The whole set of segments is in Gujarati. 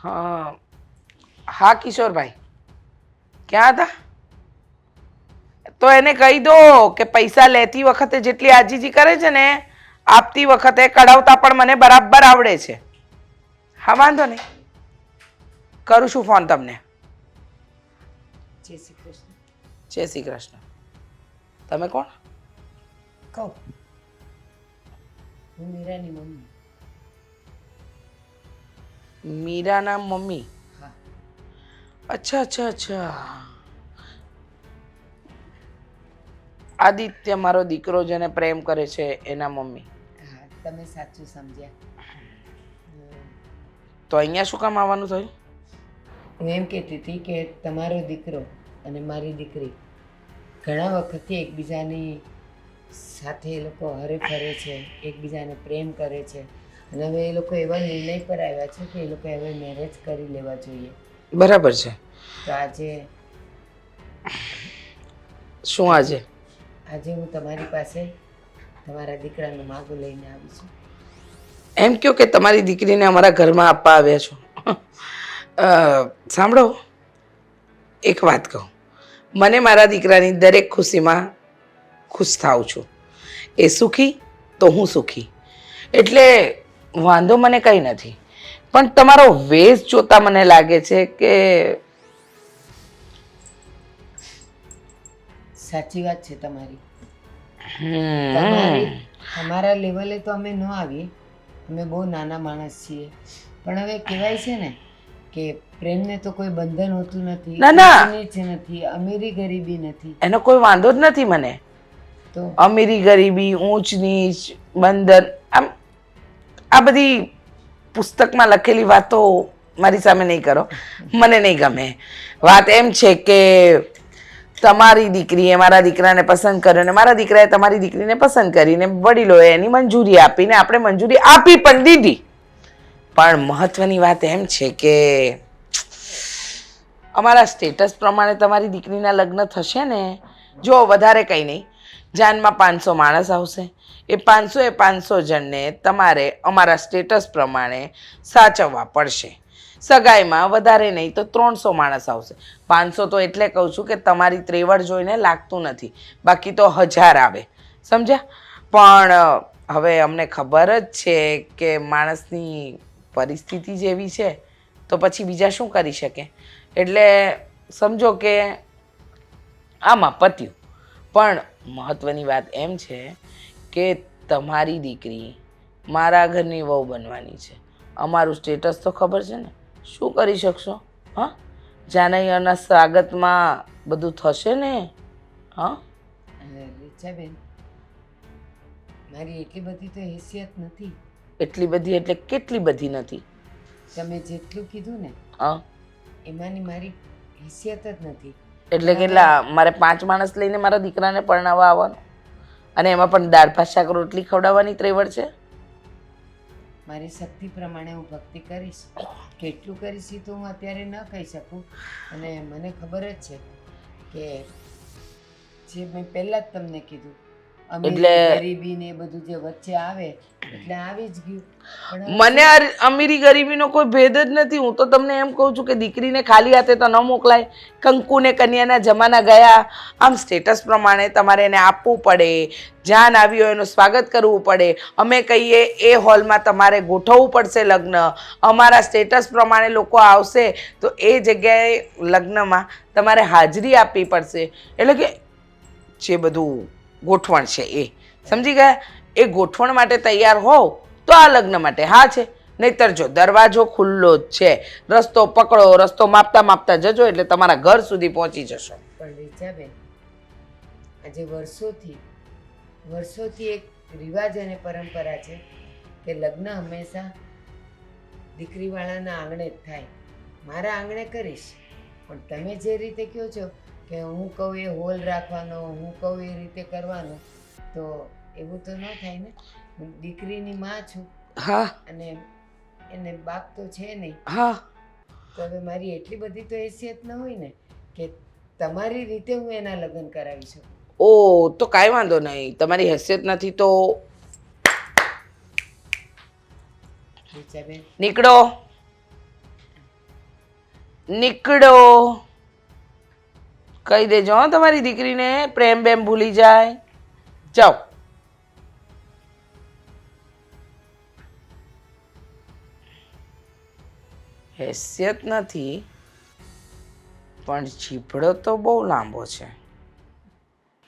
હા હા કિશોરભાઈ, ક્યાં હતા? તો એને કહી દો કે પૈસા લેતી વખતે જેટલી આજીજી કરે છે ને, આપતી વખતે કઢાવતા પણ મને બરાબર આવડે છે. હા વાંધો નહીં, કરું છું ફોન તમને. જય શ્રી કૃષ્ણ. જય શ્રી કૃષ્ણ. તમે કોણ? કહું, હું મીરાની મમ્મી. મીરાના મમ્મી? હા. અચ્છા અચ્છા અચ્છા. આદિત્ય મારો દીકરો જેને પ્રેમ કરે છે એના મમ્મી. હા, તમે સાચું સમજ્યા. તો અહીંયા શું કામ આવવાનું થયું? હું એમ કહેતી હતી કે તમારો દીકરો અને મારી દીકરી ઘણા વખતથી એકબીજાની સાથે એ લોકો હરે ફરે છે, એકબીજાને પ્રેમ કરે છે, અને હવે એ લોકો એવા નિર્ણય પર આવ્યા છે કે એ લોકો હવે મેરેજ કરી લેવા જોઈએ. બરાબર છે. તો આજે શું આજે આજે? આજે હું તમારી પાસે તમારા દીકરાનું માગું લઈને આવી છું. એમ કહો કે તમારી દીકરીને અમારા ઘરમાં આપવા આવ્યા છો. સાંભળો, એક વાત કહું, મને મારા દીકરાની દરેક ખુશીમાં ખુશ થાઉં છું. એ સુખી તો હું સુખી, એટલે વાંધો મને કંઈ નથી. પણ તમારો વેશ જોતા મને લાગે છે કે સાચી વાત છે તમારી. હમ તમારા લેવલે તો અમે ન આવીએ, અમે બહુ નાના માણસ છીએ. પણ હવે કહેવાય છે ને કે પ્રેમને તો કોઈ બંધન હોતું નથી, ના ના, ઊંચ નીચ નથી, અમીરી ગરીબી નથી. એનો કોઈ વાંધો જ નથી મને. તો અમીરી ગરીબી, ઊંચ નીચ, બંધન, આમ આ બધી પુસ્તકમાં લખેલી વાતો મારી સામે નહીં કરો, મને નહીં ગમે. વાત એમ છે કે તમારી દીકરીએ મારા દીકરાને પસંદ કર્યો ને મારા દીકરાએ તમારી દીકરીને પસંદ કરીને વડીલોએ એની મંજૂરી આપીને આપણે મંજૂરી આપી પણ દીધી. પણ મહત્વની વાત એમ છે કે અમારા સ્ટેટસ પ્રમાણે તમારી દીકરીના લગ્ન થશે ને, જો વધારે કંઈ નહીં, જાનમાં 500 માણસ આવશે. એ 500 જણને તમારે અમારા સ્ટેટસ પ્રમાણે સાચવવા પડશે. સગાઈમાં વધારે નહીં તો 300 માણસ આવશે. 500 તો એટલે કહું છું કે તમારી ત્રેવડ જોઈને લાગતું નથી, બાકી તો 1000 આવે, સમજ્યા? પણ હવે અમને ખબર જ છે કે માણસની પરિસ્થિતિ જેવી છે, તો પછી બીજા શું કરી શકે. એટલે સમજો કે આમાં પત્યું. પણ મહત્વની વાત એમ છે કે તમારી દીકરી મારા ઘરની વહુ બનવાની છે. અમારું સ્ટેટસ તો ખબર છે ને, શું કરી શકશો? હા, જાનૈયાના સ્વાગતમાં બધું થશે ને? હા રીચાબેન, મારી એટલી બધી તો હેસિયત નથી. એટલી બધી એટલે કેટલી બધી નથી? તમે જેટલું કીધું ને હા, એમાંની મારી હેસિયત જ નથી. એટલે કેટલા? મારે 5 માણસ લઈને મારા દીકરાને પરણાવવા આવવાનું, અને એમાં પણ દાળ ભાત શાક રોટલી ખવડાવવાની ત્રેવડ છે? મારી શક્તિ પ્રમાણે હું ભક્તિ કરીશ. કેટલું કરીશ એ તો હું અત્યારે ન કહી શકું. અને મને ખબર જ છે કે જે મેં પહેલાં જ તમને કીધું, અમીરી ગરીબી ને બધું જે વચ્ચે આવે એટલે આવી જ ગયું. પણ મને અમીરી ગરીબીનો કોઈ ભેદ જ નથી. હું તો તમને એમ કહું છું કે દીકરીને ખાલી હાથે તો ન મોકલાય. કંકુ ને કન્યાના જમાના ગયા. આમ સ્ટેટસ પ્રમાણે તમારે એને આપવું પડે, જાન આવી હોય એનું સ્વાગત કરવું પડે. અમે કહીએ એ હોલમાં તમારે ગોઠવવું પડશે લગ્ન. અમારા સ્ટેટસ પ્રમાણે લોકો આવશે તો એ જગ્યાએ લગ્નમાં તમારે હાજરી આપવી પડશે. એટલે કે જે બધું ગોઠવણ છે એ સમજી ગયા. એ ગોઠવણ માટે તૈયાર હોવ તો આ લગ્ન માટે હા છે, નહીતર જો દરવાજો ખુલ્લો જ છે, રસ્તો પકડો, રસ્તો માપતા માપતા જજો એટલે તમારા ઘર સુધી પહોંચી જશો. પણ રીચાબેન, આજે વર્ષોથી એક રિવાજ અને પરંપરા છે કે લગ્ન હંમેશા દીકરીવાળાના આંગણે જ થાય. મારા આંગણે કરીશ, પણ તમે જે રીતે કહો છો કે હું કહું એ હોલ રાખવાનો, હું કહું એ રીતે કરવાનો, તો એવું તો ન થાય ને. હું દીકરીની માં છું. હા, અને એને બાપ તો છે નહીં. હા, તો હવે મારી એટલી બધી તો હેસિયત ન હોય ને કે તમારી રીતે હું એના લગ્ન કરાવી શકું. ઓ તો કાંઈ વાંધો નહીં. તમારી હેસિયત નથી તો રીચાબેન, નીકળો. નીકળો. કહી દેજો હો તમારી દીકરીને પ્રેમ બેમ ભૂલી જાય. જાઓ. હેસિયત નથી પણ ચીભડો તો બહુ લાંબો છે.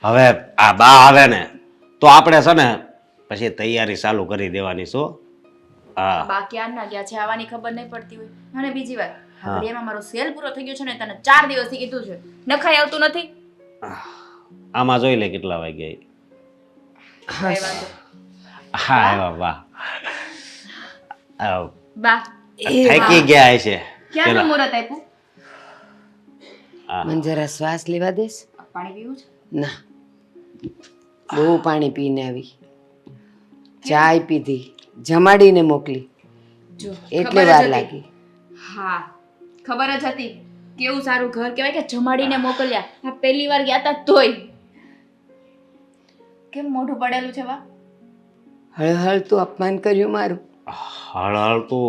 હવે આ બા આવે ને તો આપણે છે ને પછી તૈયારી ચાલુ કરી દેવાની શું. હા બા ક્યારના ગયા છે આવવાની ખબર નહીં પડતી હોય. અને બીજી વાત ઘડિયામાં મારો સેલ પૂરો થઈ ગયો છે ને તને 4 દિવસથી કીધું છે નખાઈ આવતું નથી. આમાં જોઈ લે કેટલા વાગ્યા. કઈ વાંધો. હા એવા બા બા થાકી ગયા છે. ક્યારનું મુહૂર્ત આપ્યું? મને જરા શ્વાસ લેવા દેશ. પાણી પીવું છે? ના, બહુ પાણી પીને આવી, ચાય પીધી, જમાડીને મોકલી જો એટલે ખબર જ વાર હતી. લાગી. હા ખબર જ હતી. કેવું સારું ઘર કહેવાય કે જમાડીને મોકલ્યા. આ પહેલી વાર ગયા તા તોય કેમ મોઢું પડેલું છે? વા હળહળ તું અપમાન કર્યું મારું. હળ તું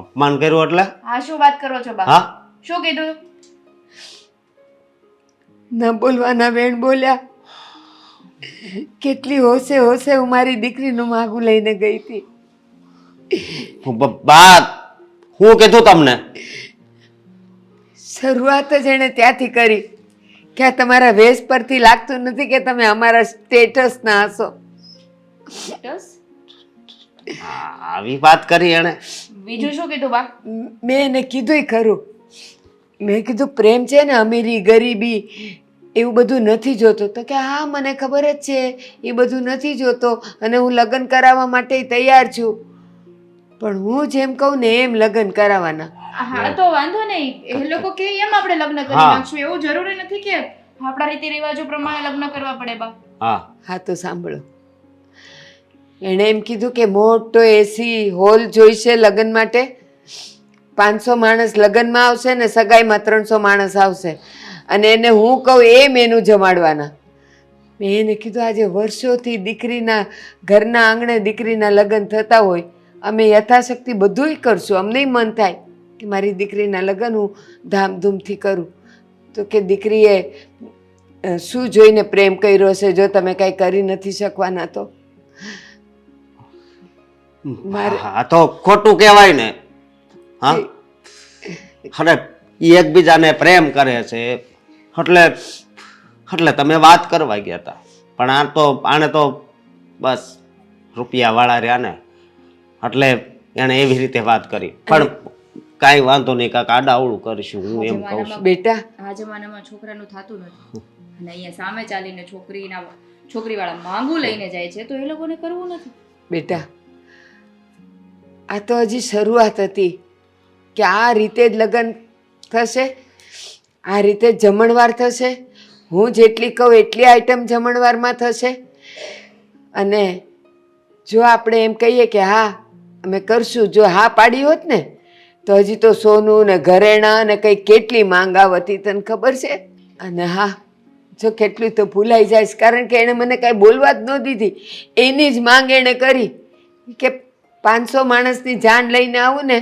અપમાન કર્યું એટલે? આ શું વાત કરો છો બા? હા શું કીધું? ન બોલવાના વેણ બોલ્યા. કેટલી હોશે હોશે હું મારી દીકરીનું માગું લઈને ગઈ હતી. બા હું કીધું તમને? શરૂઆત જ એણે ત્યાંથી કરી કે આ તમારા વેશ પરથી લાગતું નથી કે તમે અમારા સ્ટેટસના હશો. સ્ટેટસ? આવી વાત કરી એને? બીજું શું કીધું બા? મેં એને કીધુંય ખરું. મેં કીધું પ્રેમ છે ને અમીરી ગરીબી એવું બધું નથી જોતો. તો કે હા મને ખબર જ છે એ બધું નથી જોતો અને હું લગ્ન કરાવવા માટે તૈયાર છું, પણ હું જેમ કહું ને એમ લગ્ન કરાવવાના. હા તો વાંધો નહીં. એ લોકો કે એમ આપણે લગ્ન કરી હા. નાખશું. એવું જરૂરી નથી કે આપણા રીતિ રિવાજો પ્રમાણે લગ્ન કરવા પડે બા. હા હા તો સાંભળો, એણે એમ કીધું કે મોટો એસી હોલ જોઈશે લગ્ન માટે. 500 માણસ લગ્નમાં આવશે ને સગાઈમાં 300 માણસ આવશે અને એને હું કહું એમ એનું જમાડવાના. મેં એને કીધું આજે વર્ષોથી દીકરીના ઘરના આંગણે દીકરીના લગ્ન થતા હોય, અમે યથાશક્તિ બધુંય કરશું. અમનેય મન થાય કે મારી દીકરીના લગ્ન હું ધામધૂમથી કરું. તો કે દીકરીએ શું જોઈને પ્રેમ કર્યો છે જો તમે કાંઈ કરી નથી શકવાના તો? હા તો ખોટું કહેવાય ને. હા અરે એકબીજાને પ્રેમ કરે છે એટલે તમે વાત કરવા ગયા હતા, પણ આને તો બસ રૂપિયા વાળા રહ્યા ને એટલે એને એવી રીતે વાત કરી. પણ કાંઈ વાંધો નહીં, કાંઈક આડાઅવળું કરીશું હું એમ કહું છું. બેટા આ જમાનામાં છોકરાનું થતું નથી અને અહીંયા સામે ચાલીને છોકરીવાળા માંગુ લઈને જાય છે તો એ લોકોને કરવું નથી. બેટા આ તો હજી શરૂઆત હતી કે આ રીતે જ લગ્ન થશે, આ રીતે જ જમણવાર થશે. હું જેટલી કહું એટલી આઈટમ જમણવારમાં થશે. અને જો આપણે એમ કહીએ કે હા અમે કરશું, જો હા પાડી હોત ને તો હજી તો સોનું ને ઘરેણાં ને કંઈ કેટલી માંગ આવતી તને ખબર છે. અને હા જો કેટલું તો ભૂલાઈ જાય, કારણ કે એણે મને કાંઈ બોલવા જ ન દીધી. એની જ માંગ એણે કરી કે 500 માણસની જાન લઈને આવું ને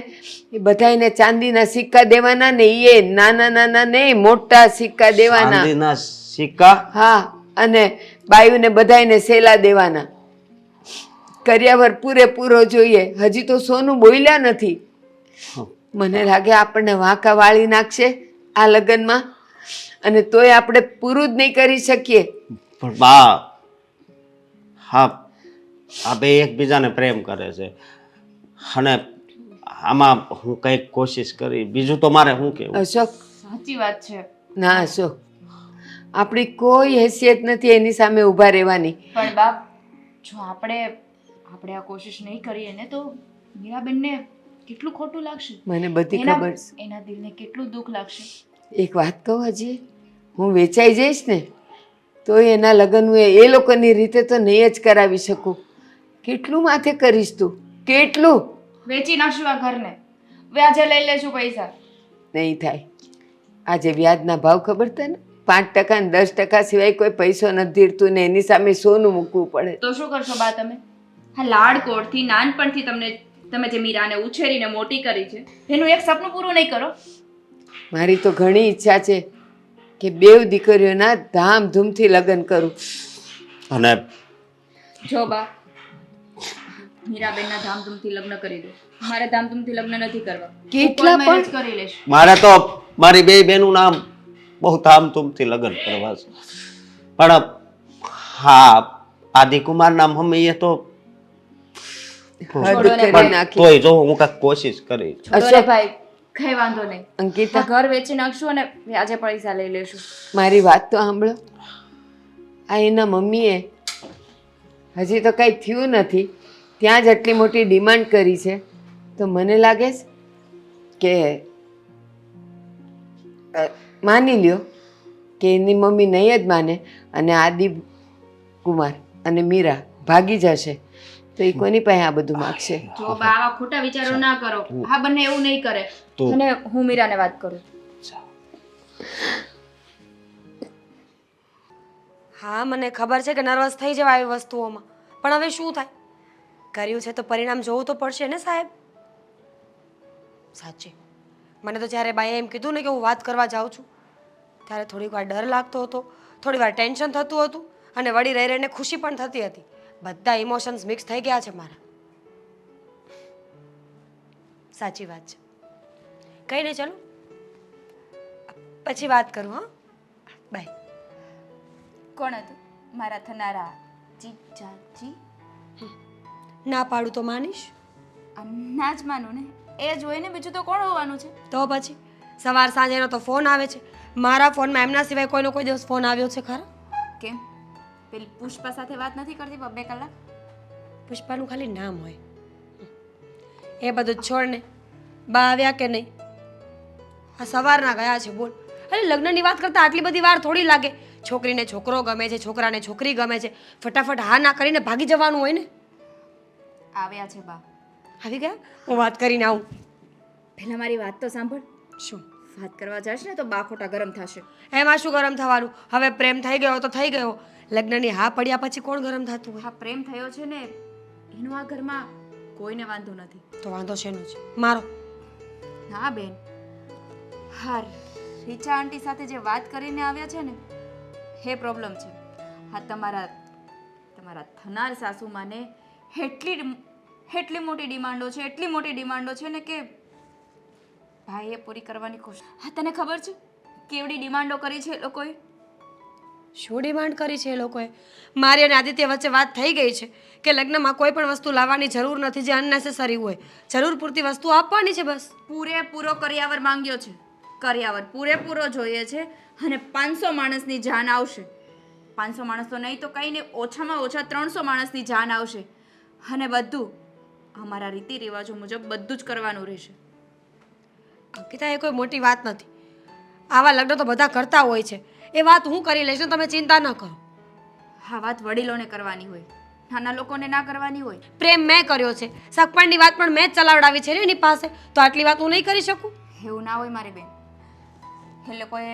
એ બધાને ચાંદીના સિક્કા દેવાના ને એ નાના નાના નહીં મોટા સિક્કા દેવાના. ચાંદીના સિક્કા? હા, અને બાયુને બધાને સેલા દેવાના. કર્યાવર પૂરેપૂરો જોઈએ. હજી તો સોનું બોલ્યા નથી. મને લાગે આપણને વાંકા વાળી નાખશે આ લગ્નમાં, અને તોય આપણે પૂરું જ નહીં કરી શકીએ. પણ બા હા આ બે એકબીજાને પ્રેમ કરે છે અને આમાં હું કંઈક કોશિશ કરી, બીજું તો મારે શું કહેવું. અશોક, સાચી વાત છે ના અશોક, આપણી કોઈ હેસિયત નથી એની સામે ઊભા રહેવાની. પણ બાપ જો આપણે આ કોશિશ નહીં કરીએ ને તો મીરાબેનને કેટલું ખોટું લાગશે. મને બધી ખબર છે. એના દિલને કેટલું દુઃખ લાગશે. એક વાત કહું, હજી હું વેચાઈ જઈશ ને તો એના લગ્ન હું એ લોકોની રીતે તો નહીં જ કરાવી શકું. કેટલું માથે કરીશ તું? કેટલું? વેચી નાખશું આ ઘરને, વ્યાજે લઈ લેશું પૈસા. નહીં થાય. આજે વ્યાજના ભાવ ખબર તને? 5% ને 10% સિવાય કોઈ પૈસો નથી ધીરતું ને એની સામે સોનું મૂકવું પડે. તો શું કરશો બા તમે? હા લાડકોડથી નાનપણથી તમે જે મીરાને ઉછેરીને મોટી કરી છે એનું એક સપનું પૂરું નહીં કરો? મારી તો ઘણી ઈચ્છા છે કે બેવ દીકરીઓના ધામધૂમથી લગ્ન કરું. અને જો બા, મીરાબેનના ધામધૂમથી લગ્ન કરી દો. મારે ધામધૂમથી લગ્ન નથી કરવા. કેટલા હું court marriage પણ- કરી લઈશ. મારે તો મારી બે બેનું નામ બહુ ધામધૂમથી લગ્ન કરવા છે. પણ હા, આદિકુમારના મમ્મીએ તો હદ છોડો ને કરી ભાઈ. નાખી. તોય જો હું કાંઈક કોશિશ કરી. છોડો અશોક. ને ભાઈ, કઈ વાંધો નહીં. અંકિતા, ઘર વેચી નાખશું અને વ્યાજે પૈસા લઈ લેશું. મારી વાત તો સાંભળો. આ એના મમ્મીએ હજી તો કંઈ થયું નથી ત્યાં જ આટલી મોટી ડિમાન્ડ કરી છે, તો મને લાગે છે કે માની લ્યો કે એની મમ્મી નહીં જ માને અને આદિ કુમાર અને મીરા ભાગી જશે તો એ કોની પાસે આ બધું માગશે? જો બા, આવા ખોટા વિચારો ના કરો. હા, બંને એવું નહીં કરે. તું- અને હું મીરાને વાત કરું. હા મને ખબર છે કે નર્વસ થઈ જવાય આવી વસ્તુઓમાં, પણ હવે શું થાય? કર્યું છે તો પરિણામ જોવું તો પડશે ને સાહેબ. સાચે મને તો જ્યારે બાઈએ એમ કીધું ને કે હું વાત કરવા જાઉં છું ત્યારે થોડીક વાર ડર લાગતો હતો, થોડી વાર ટેન્શન થતું હતું અને વળી રહી રહીને ખુશી પણ થતી હતી. બધા ઇમોશન્સ મિક્સ થઈ ગયા છે મારા. સાચી વાત છે. કંઈ નહીં, ચલો પછી વાત કરું. હા, બાય. કોણ હતું મારા થનારા જીજાજી? ના પાડું તો માનીશ? ના જ માનું ને, એ જ હોય ને, બીજું તો કોણ હોવાનું છે? તો પછી સવાર સાંજ એનો તો ફોન આવે છે. મારા ફોનમાં એમના સિવાય કોઈનો કોઈ દિવસ ફોન આવ્યો છે ખરા? કેમ પેલી પુષ્પા સાથે વાત નથી કરતી 2 કલાક? પુષ્પાનું ખાલી નામ હોય. એ બધું જ છોડ ને. બા આવ્યા કે નહીં? આ સવારના ગયા છે બોલ. અરે લગ્નની વાત કરતા આટલી બધી વાર થોડી લાગે. છોકરીને છોકરો ગમે છે, છોકરાને છોકરી ગમે છે, ફટાફટ હા ના કરીને ભાગી જવાનું હોય ને. આવ્યા છે બા. આવી ગયા? હું વાત કરીને આવું. પહેલા મારી વાત તો સાંભળ. શું વાત કરવા જશે ને તો બા ખોટા ગરમ થશે. એમાં શું ગરમ થવાનું? હવે પ્રેમ થઈ ગયો તો થઈ ગયો. લગ્નની હા પડ્યા પછી કોણ ગરમ થતું હોય? હા, પ્રેમ થયો છે ને એનો આ ઘરમાં કોઈને વાંધો નથી. તો વાંધો શેનો છે? મારો. હા બેન, હા રીચા આંટી સાથે જે વાત કરીને આવ્યા છે ને એ પ્રોબ્લેમ છે. હા, તમારા થનાર સાસુમાને એટલી મોટી ડિમાન્ડો છે, એટલી મોટી ડિમાન્ડો છે ને કે ભાઈએ પૂરી કરવાની કોશિશ. હા, તને ખબર છે કેવડી ડિમાન્ડો કરી છે એ લોકોએ? શું ડિમાન્ડ કરી છે એ લોકોએ? મારી અને આદિત્ય વચ્ચે વાત થઈ ગઈ છે કે લગ્નમાં કોઈ પણ વસ્તુ લાવવાની જરૂર નથી જે અનનેસેસરી હોય. જરૂર પૂરતી વસ્તુ આપવાની છે બસ. પૂરેપૂરો કરિયાવર માંગ્યો છે. કરિયાવર પૂરેપૂરો જોઈએ છે અને 500 માણસની જાન આવશે. 500 માણસ તો નહીં તો કંઈ નહીં, ઓછામાં ઓછા 300 માણસની જાન આવશે. અને બધું અમારા રીતિ રિવાજો મુજબ બધું જ કરવાનું રહેશે. અંકિતા, એ કોઈ મોટી વાત નથી. આવા લગ્ન તો બધા કરતા હોય છે. એ વાત હું કરી લઈશ ને, તમે ચિંતા ન કરો. હા, વાત વડીલોને કરવાની હોય, નાના લોકોને ના કરવાની હોય. પ્રેમ મેં કર્યો છે, સગપણની વાત પણ મેં જ ચલાવડાવી છે ને એની પાસે, તો આટલી વાત હું નહીં કરી શકું? એવું ના હોય મારી બેન. એ લોકોએ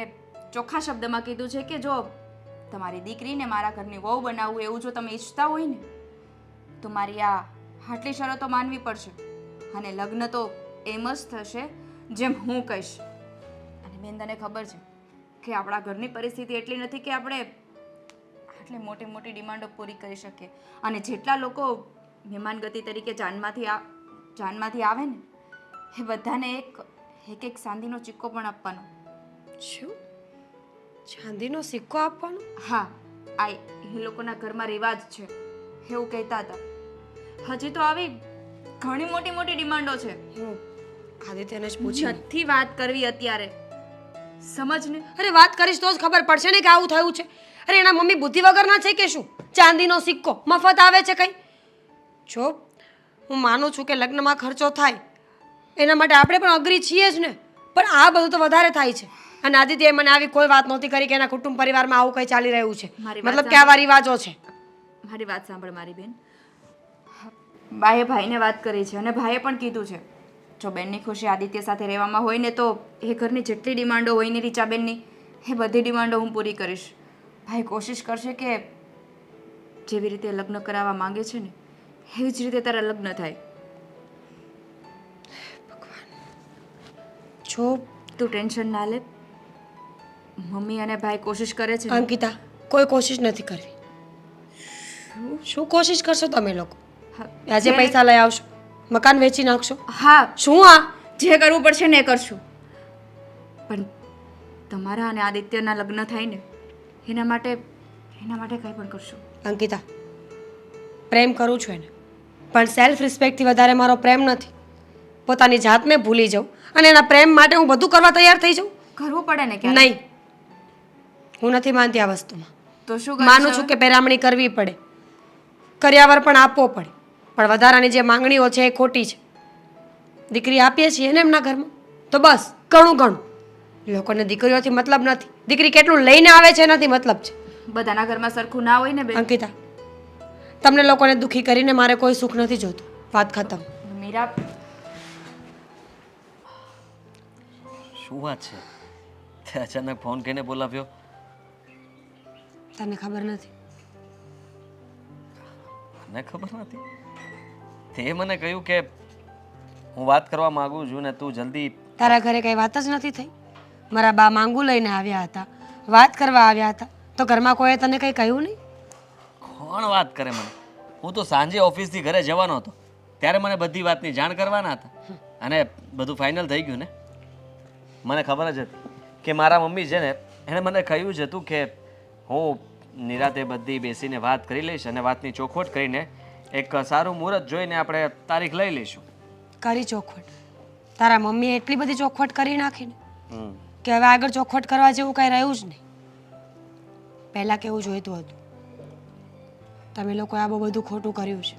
ચોખ્ખા શબ્દમાં કીધું છે કે જો તમારી દીકરીને મારા ઘરની વહુ બનાવવું એવું જો તમે ઈચ્છતા હોય ને તો મારી આ આટલી શરતો માનવી પડશે. અને લગ્ન તો એમ જ થશે જેમ હું કહીશ. અને બેન, તને ખબર છે કે આપણા ઘરની પરિસ્થિતિ એટલી નથી કે આપણે આટલી મોટી મોટી ડિમાન્ડો પૂરી કરી શકીએ. અને જેટલા લોકો મહેમાનગતિ તરીકે જાનમાંથી આવે ને એ બધાને એક ચાંદીનો સિક્કો પણ આપવાનો. શું? ચાંદીનો સિક્કો આપવાનો? હા, આ એ લોકોના ઘરમાં રિવાજ છે એવું કહેતા હતા. હજી તો આવી ઘણી મોટી મોટી ડિમાન્ડો છે. હું આદિત્યને જ પૂછી લઉં. નથી વાત કરવી અત્યારે, સમજ ને. અરે વાત કરીશ તો જ ખબર પડશે ને કે આવું થયું છે. અરે એના મમ્મી બુદ્ધિ વગરના છે કે શું? ચાંદીનો સિક્કો મફત આવે છે કંઈ? જો હું માનું છું કે લગ્નમાં ખર્ચો થાય એના માટે આપણે પણ અગ્રી છીએ જ ને, પણ આ બધું તો વધારે થાય છે. અને આદિત્યએ મને આવી કોઈ વાત નહોતી કરી કે એના કુટુંબ પરિવારમાં આવું કંઈ ચાલી રહ્યું છે. મારી વાત મતલબ કે આવા રિવાજો છે. મારી વાત સાંભળ મારી બેન. બાએ ભાઈને વાત કરી છે અને ભાઈએ પણ કીધું છે જો બેનની ખુશી આદિત્ય સાથે રહેવામાં હોય ને તો એ ઘરની જેટલી ડિમાન્ડો હોય ને રીચાબેનની એ બધી ડિમાન્ડો હું પૂરી કરીશ. ભાઈ કોશિશ કરશે કે જેવી રીતે લગ્ન કરાવવા માંગે છે ને એવી જ રીતે તારા લગ્ન થાય. જો તું ટેન્શન ના લે. મમ્મી અને ભાઈ કોશિશ કરે છે ને. અંકિતા, કોઈ કોશિશ નથી કરવી. શું કોશિશ કરશો તમે લોકો? હા, આજે જે- પૈસા લઈ આવશો, મકાન વેચી નાખશો, હા, શું આ? જે કરવું પડશે ને એ કરશું. પણ તમારા અને આદિત્યના લગ્ન થાય ને એના માટે કંઈ પણ કરશું. અંકિતા, પ્રેમ કરું છું એને, પણ સેલ્ફ રિસ્પેક્ટથી વધારે મારો પ્રેમ નથી. પોતાની જાતને ભૂલી જાઉં અને એના પ્રેમ માટે હું બધું કરવા તૈયાર થઈ જાઉં? કરવું પડે ને ક્યારે. નહીં, હું નથી માનતી આ વસ્તુમાં. તો શું માનું છું કે પેરામણી કરવી પડે, કર્યાવર પણ આપવો પડે, પણ વધારાની જે માંગણીઓ છે એ ખોટી છે. દીકરી આપીએ છીએ ને એમના ઘરમાં તો બસ ઘણું ઘણું. લોકોને દીકરીઓથી મતલબ નથી, દીકરી કેટલું લઈને આવે છે એનાથી મતલબ છે. બધાના ઘરમાં સરખું ના હોય ને બેન. અંકિતા, તમને લોકોને દુઃખી કરીને મારે કોઈ સુખ નથી જોતું. વાત ખતમ. મીરા, શું વાત છે? તે અચાનક ફોન કરીને બોલાવ્યો? તને ખબર નથી? મને ખબર નથી. તે મને કહ્યું કે હું વાત કરવા માંગુ છું ને તું જલ્દી. તારા ઘરે કઈ વાત જ નથી થઈ? મારા બા માંગુ લઈને આવ્યા હતા, વાત કરવા આવ્યા હતા, તો ઘરમાં કોઈએ તને કંઈ કહ્યું નહીં? કોણ વાત કરે મને? હું તો સાંજે ઓફિસથી ઘરે જવાનો હતો ત્યારે મને બધી વાતની જાણ કરવાના હતા અને બધું ફાઇનલ થઈ ગયું ને. મને ખબર જ હતી કે મારા મમ્મી છે ને એણે મને કહ્યું જ હતું કે હું નિરાતે બધી બેસીને વાત કરી લઈશ અને વાતની ચોખવટ કરીને એક સારું મુહૂર્ત જોઈને આપણે તારીખ લઈ લઈશું. કરી ચોખવટ? તારા મમ્મીએ એટલી બધી ચોખવટ કરી નાખીને હમ. કે હવે આગળ ચોખવટ કરવા જેવું કાંઈ રહ્યું જ નહીં. પહેલાં કેવું જોઈતું હતું? તમે લોકોએ આ બહુ બધું ખોટું કર્યું છે.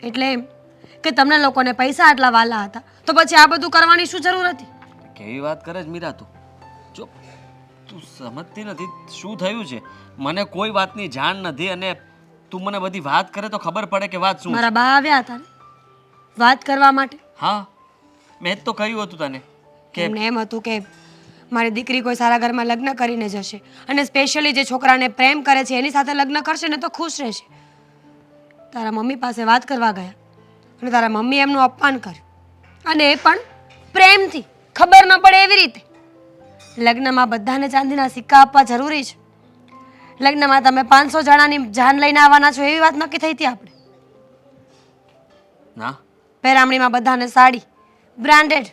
એટલે એમ કે તમને લોકોને પૈસા આટલા વાલા હતા તો પછી આ બધું કરવાની શું જરૂર હતી? કેવી વાત કરે છે મીરા તું? જો તું સમજતી નથી શું થયું છે. મને કોઈ વાતની જાણ નથી અને તું મને બધી વાત કરે તો ખબર પડે કે વાત શું છે. મારા બા આવ્યા હતા ને વાત કરવા માટે. હા, મેં જ તો કહ્યું હતું તને કે એમને એમ હતું કે મારી દીકરી કોઈ સારા ઘરમાં લગ્ન કરીને જશે અને સ્પેશિયલી જે છોકરાને પ્રેમ કરે છે એની સાથે લગ્ન કરશે ને તો ખુશ રહેશે. તારા મમ્મી પાસે વાત કરવા ગયા અને તારા મમ્મી એમનું અપમાન કર્યું અને એ પણ પ્રેમથી, ખબર ન પડે એવી રીતે. લગ્નમાં બધાને ચાંદીના સિક્કા આપવા જરૂરી છે? લગ્નમાં તમે 500 જણાની જાન લઈને આવવાના છો એવી વાત નક્કી થઈ હતી આપણે? ના, પેરામણીમાં બધાને સાડી બ્રાન્ડેડ,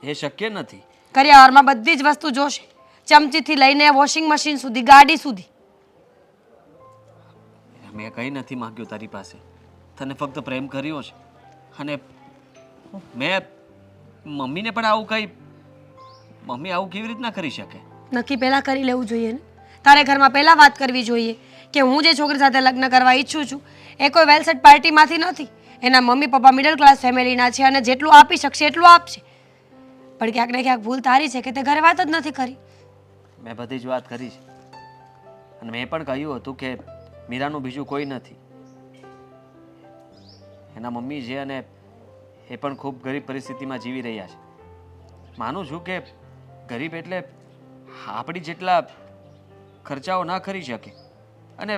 એ શક્ય નથી. કરિયાવરમાં બધી જ વસ્તુ જોશે, ચમચીથી લઈને વોશિંગ મશીન સુધી, ગાડી સુધી. મેં કંઈ નથી માંગ્યું તારી પાસે. તને ફક્ત પ્રેમ કર્યો છે અને મેં મમ્મીને પણ આવું કંઈ. મમ્મી આવું કેવી રીતના કરી શકે? નક્કી પહેલાં કરી લેવું જોઈએ ને. તારે ઘરમાં પહેલાં વાત કરવી જોઈએ કે હું જે છોકરી સાથે લગ્ન કરવા ઈચ્છું છું એ કોઈ વેલસેટ પાર્ટીમાંથી નથી. એના મમ્મી પપ્પા મિડલ ક્લાસ ફેમિલીના છે અને જેટલું આપી શકશે એટલું આપશે. પણ ક્યાંક ને ક્યાંક ભૂલ તારી છે કે તે ઘરે વાત જ નથી કરી. મેં બધી જ વાત કરી છે અને મેં પણ કહ્યું હતું કે મીરાનું બીજું કોઈ નથી. એના મમ્મી છે અને એ પણ ખૂબ ગરીબ પરિસ્થિતિમાં જીવી રહ્યા છે. માનું છું કે ગરીબ એટલે આપણી જેટલા ખર્ચાઓ ના કરી શકે અને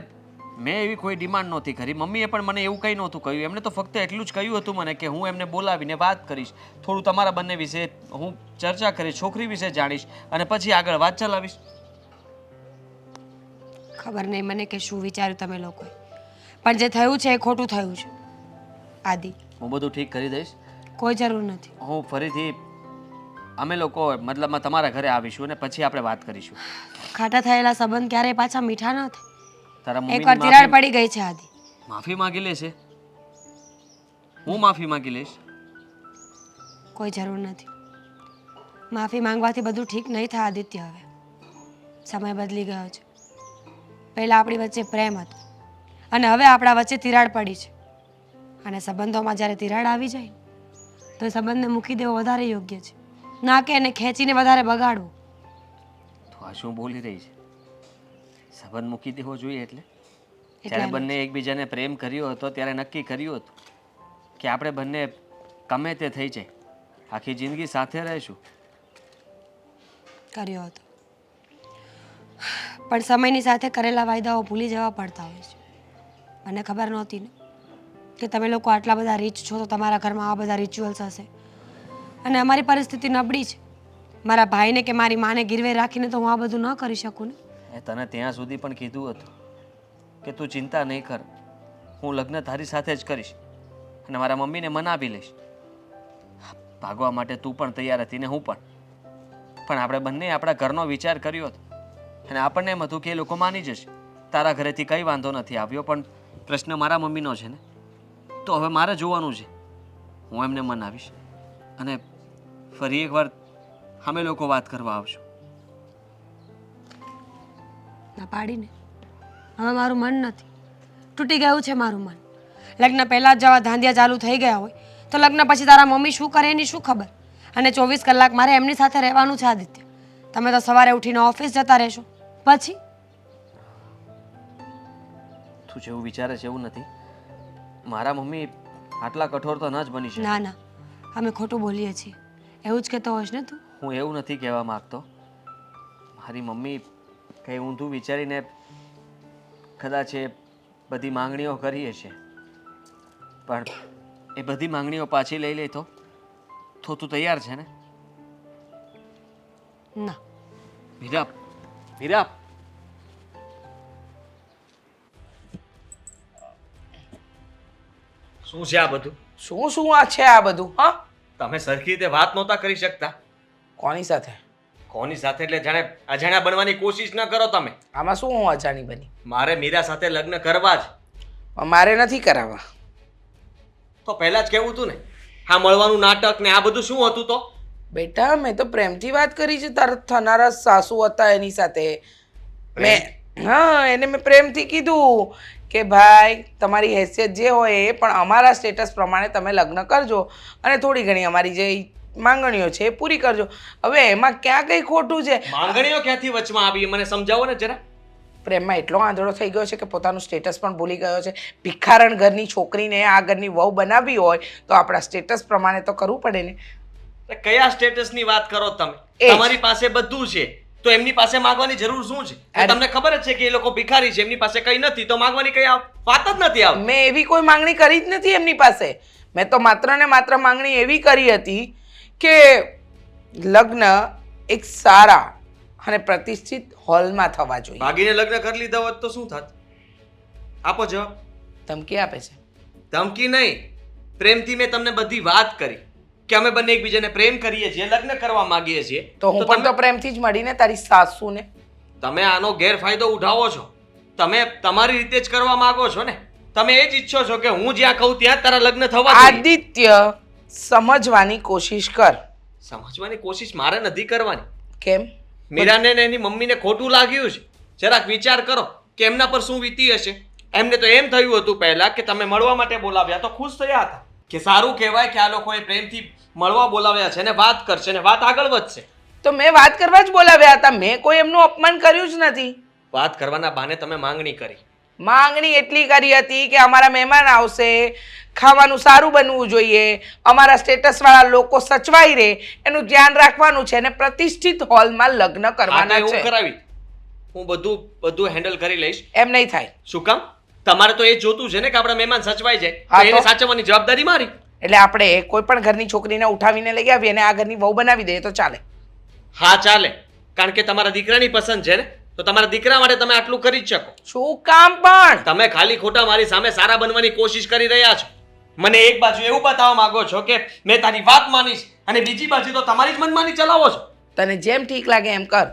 મેં એવી કોઈ ડિમાન્ડ નહોતી કરી. મમ્મીએ પણ મને એવું કંઈ નહોતું કહ્યું. એમણે તો ફક્ત એટલું જ કહ્યું હતું મને કે હું એમને બોલાવીને વાત કરીશ, થોડું તમારા બંને વિશે હું ચર્ચા કરીશ, છોકરી વિશે જાણીશ અને પછી આગળ વાત ચલાવીશ. ખબર નહીં મને કે શું વિચાર્યું તમે લોકોએ, પણ જે થયું છે એ ખોટું થયું છે. આદિ, હું બધું ઠીક કરી દઈશ. કોઈ જરૂર નથી. હું ફરીથી અમે લોકો મતલબમાં તમારા ઘરે આવીશું અને પછી આપણે વાત કરીશું. ખાટા થયેલા સંબંધ ક્યારેય પાછા મીઠા ન થાય. તારા એકવાર મમ્મીની તિરાડ પડી ગઈ છે આદિ. માફી માંગી લેશે. હું માફી માંગી લઈશ. કોઈ જરૂર નથી. માફી માંગવાથી બધું ઠીક નહીં થાય આદિત્ય. હવે સમય બદલી ગયો છે. પહેલાં આપણી વચ્ચે પ્રેમ હતો અને હવે આપણા વચ્ચે તિરાડ પડી છે અને સંબંધોમાં જ્યારે તિરાડ આવી જાય તો એ સંબંધને મૂકી દેવો વધારે યોગ્ય છે, ના કે એને ખેંચીને વધારે બગાડવું. તો આ શું બોલી રહી છે? સંબંધ મૂકી દેવો જોઈએ એટલે? એટલે જ્યારે એમ બંને એકબીજાને પ્રેમ કર્યો હતો ત્યારે નક્કી કર્યું હતું કે આપણે બંને ગમે તે થઈ જાય આખી જિંદગી સાથે રહીશું. કર્યો હતો, પણ સમયની સાથે કરેલા વાયદાઓ ભૂલી જવા પડતા હોય છે. મને ખબર નહોતી ને, કે તમે લોકો આટલા બધા રીચ છો તો તમારા ઘરમાં આવા બધા રિચ્યુઅલ્સ હશે. અને અમારી પરિસ્થિતિ નબળી છે. મારા ભાઈને કે મારી માને ગીરવે રાખીને તો હું આ બધું ન કરી શકું ને. તને ત્યાં સુધી પણ કીધું હતું કે તું ચિંતા નહીં કર, હું લગ્ન તારી સાથે જ કરીશ અને મારા મમ્મીને મનાવી લઈશ. ભાગવા માટે તું પણ તૈયાર હતી ને હું પણ આપણે બંને આપણા ઘરનો વિચાર કર્યો હતો અને આપણને એમ હતું કે એ લોકો માની જશે. તારા ઘરેથી કંઈ વાંધો નથી આવ્યો, પણ પ્રશ્ન મારા મમ્મીનો છે ને, તો હવે મારે જોવાનું છે. હું એમને મનાવીશ અને ફરી એકવાર અમે લોકો વાત કરવા આવશું. ના પાડીને હવે મારું મન નથી, તૂટી ગયું છે મારું મન. લગ્ન પહેલાં જ જવા ધાંધિયા ચાલુ થઈ ગયા હોય તો લગ્ન પછી તારા મમ્મી શું કરે એની શું ખબર. અને 24 કલાક મારે એમની સાથે રહેવાનું છે આદિત્ય. તમે તો સવારે ઉઠીને ઓફિસ જતા રહેશો, પછી તું જેવું વિચારે છે એવું નથી. મારા મમ્મી આટલા કઠોર તો ન જ બની શકે. ના ના, અમે ખોટું બોલીએ છીએ એવું જ કહેતો હોઈશ ને તું. હું એવું નથી કહેવા માંગતો. મારી મમ્મી કંઈ ઊંધું વિચારીને કદાચ એ બધી માંગણીઓ કરી હશે, પણ એ બધી માંગણીઓ પાછી લઈ લે તો તું તૈયાર છે ને? ના. મીરા, મીરા, શું છે આ બધું? શું આ છે આ બધું? હા, તમે સરખી રીતે વાત નહોતા કરી શકતા? કોની સાથે? કોની સાથે એટલે જાણે અજાણ્યા બનવાની કોશિશ ન કરો તમે. આમાં શું હું અજાણી બની? મારે મીરા સાથે લગ્ન કરવા જ. પણ મારે નથી કરાવવા. તો પહેલા જ કેવું હતું ને, હા મળવાનું નાટક ને આ બધું શું હતું? તો બેટા મેં તો પ્રેમથી વાત કરી છે તારા થનારા સાસુ હતા એની સાથે. એને મેં પ્રેમથી કીધું કે ભાઈ તમારી હેસિયત જે હોય એ પણ અમારા સ્ટેટસ પ્રમાણે તમે લગ્ન કરજો અને થોડી ઘણી અમારી જે માંગણીઓ છે એ પૂરી કરજો. હવે એમાં ક્યાં કંઈ ખોટું છે? માંગણીઓ ક્યાંથી વચમાં આવી મને સમજાવો ને જરા. પ્રેમમાં એટલો આંધળો થઈ ગયો છે કે પોતાનું સ્ટેટસ પણ ભૂલી ગયો છે. ભિખારણ ઘરની છોકરીને આ ઘરની વહુ બનાવવી હોય તો આપણા સ્ટેટસ પ્રમાણે તો કરવું પડે ને. કયા સ્ટેટસની વાત કરો તમે? એ જ. તમારી પાસે બધું છે તો એમની પાસે માંગવાની જરૂર શું છે? તમને ખબર જ છે કે એ લોકો ભિખારી છે, એમની પાસે કંઈ નથી તો માંગવાની કઈ વાત જ નથી આવતી. મેં એવી કોઈ માંગણી કરી જ નથી એમની પાસે. મેં તો માત્ર ને માત્ર માંગણી એવી કરી હતી કે લગ્ન એક સારા અને પ્રતિષ્ઠિત હોલમાં થવા જોઈએ. ભાગીને લગ્ન કરી લીધા હોત તો શું થાત? આપો જવાબ. ધમકી આપે છે? ધમકી નહીં, પ્રેમથી મેં તમને બધી વાત કરી કે અમે બંને એકબીજાને પ્રેમ કરીએ છીએ, લગ્ન કરવા માંગીએ છીએ. તો હું પણ તો પ્રેમથી જ મળીને તારી સાસુને. તમે આનો ગેરફાયદો ઉઠાવો છો. તમે તમારી રીતે જ કરવા માંગો છો ને. તમે એ જ ઈચ્છો છો કે હું જ્યાં કહું ત્યાં તારા લગ્ન થવા જોઈએ. આદિત્ય સમજવાની કોશિશ કર. સમજવાની કોશિશ મારે નથી કરવાની. કેમ? મીરાને ને એની મમ્મીને ખોટું લાગ્યું છે. જરાક વિચાર કરો કે એમના પર શું વીતી હશે. એમને તો એમ થયું હતું પહેલા કે તમે મળવા માટે બોલાવ્યા તો ખુશ થયા હતા કે સારું કહેવાય કે આ લોકોએ પ્રેમથી મળવા બોલાવ્યા છે ને વાત કરશે ને વાત આગળ વધશે. તો મેં વાત કરવા જ બોલાવ્યા હતા. મેં કોઈ એમનું અપમાન કર્યું જ નથી. વાત કરવાના બહાને તમે માંગણી કરી. માંગણી એટલી કરી હતી કે અમારા મહેમાન આવશે, ખાવાનું સારું બનવું જોઈએ, અમારા સ્ટેટસ વાળા લોકો સચવાઈ રહે એનું ધ્યાન રાખવાનું છે અને પ્રતિષ્ઠિત હોલમાં લગ્ન કરવાના એવું છે. કરાવી હું બધું હેન્ડલ કરી લઈશ. એમ નહીં થાય. શું કામ? તમારે તો એ જોતું છે ને કે આપણા મહેમાન સચવાઈ જાય. હા તો તો? એને સાચવવાની જવાબદારી મારી. એટલે આપણે કોઈ પણ ઘરની છોકરીને ઉઠાવીને લઈ આવીએ અને આ ઘરની વહુ બનાવી દઈએ તો ચાલે? હા ચાલે, કારણ કે તમારા દીકરાની પસંદ છે ને, તો તમારા દીકરા માટે તમે આટલું કરી જ શકો. શું કામ પણ? તમે ખાલી ખોટા મારી સામે સારા બનવાની કોશિશ કરી રહ્યા છો. મને એક બાજુ એવું બતાવવા માંગો છો કે મેં તારી વાત માનીશ અને બીજી બાજુ તો તમારી જ મનમાની ચલાવો છો. તને જેમ ઠીક લાગે એમ કર.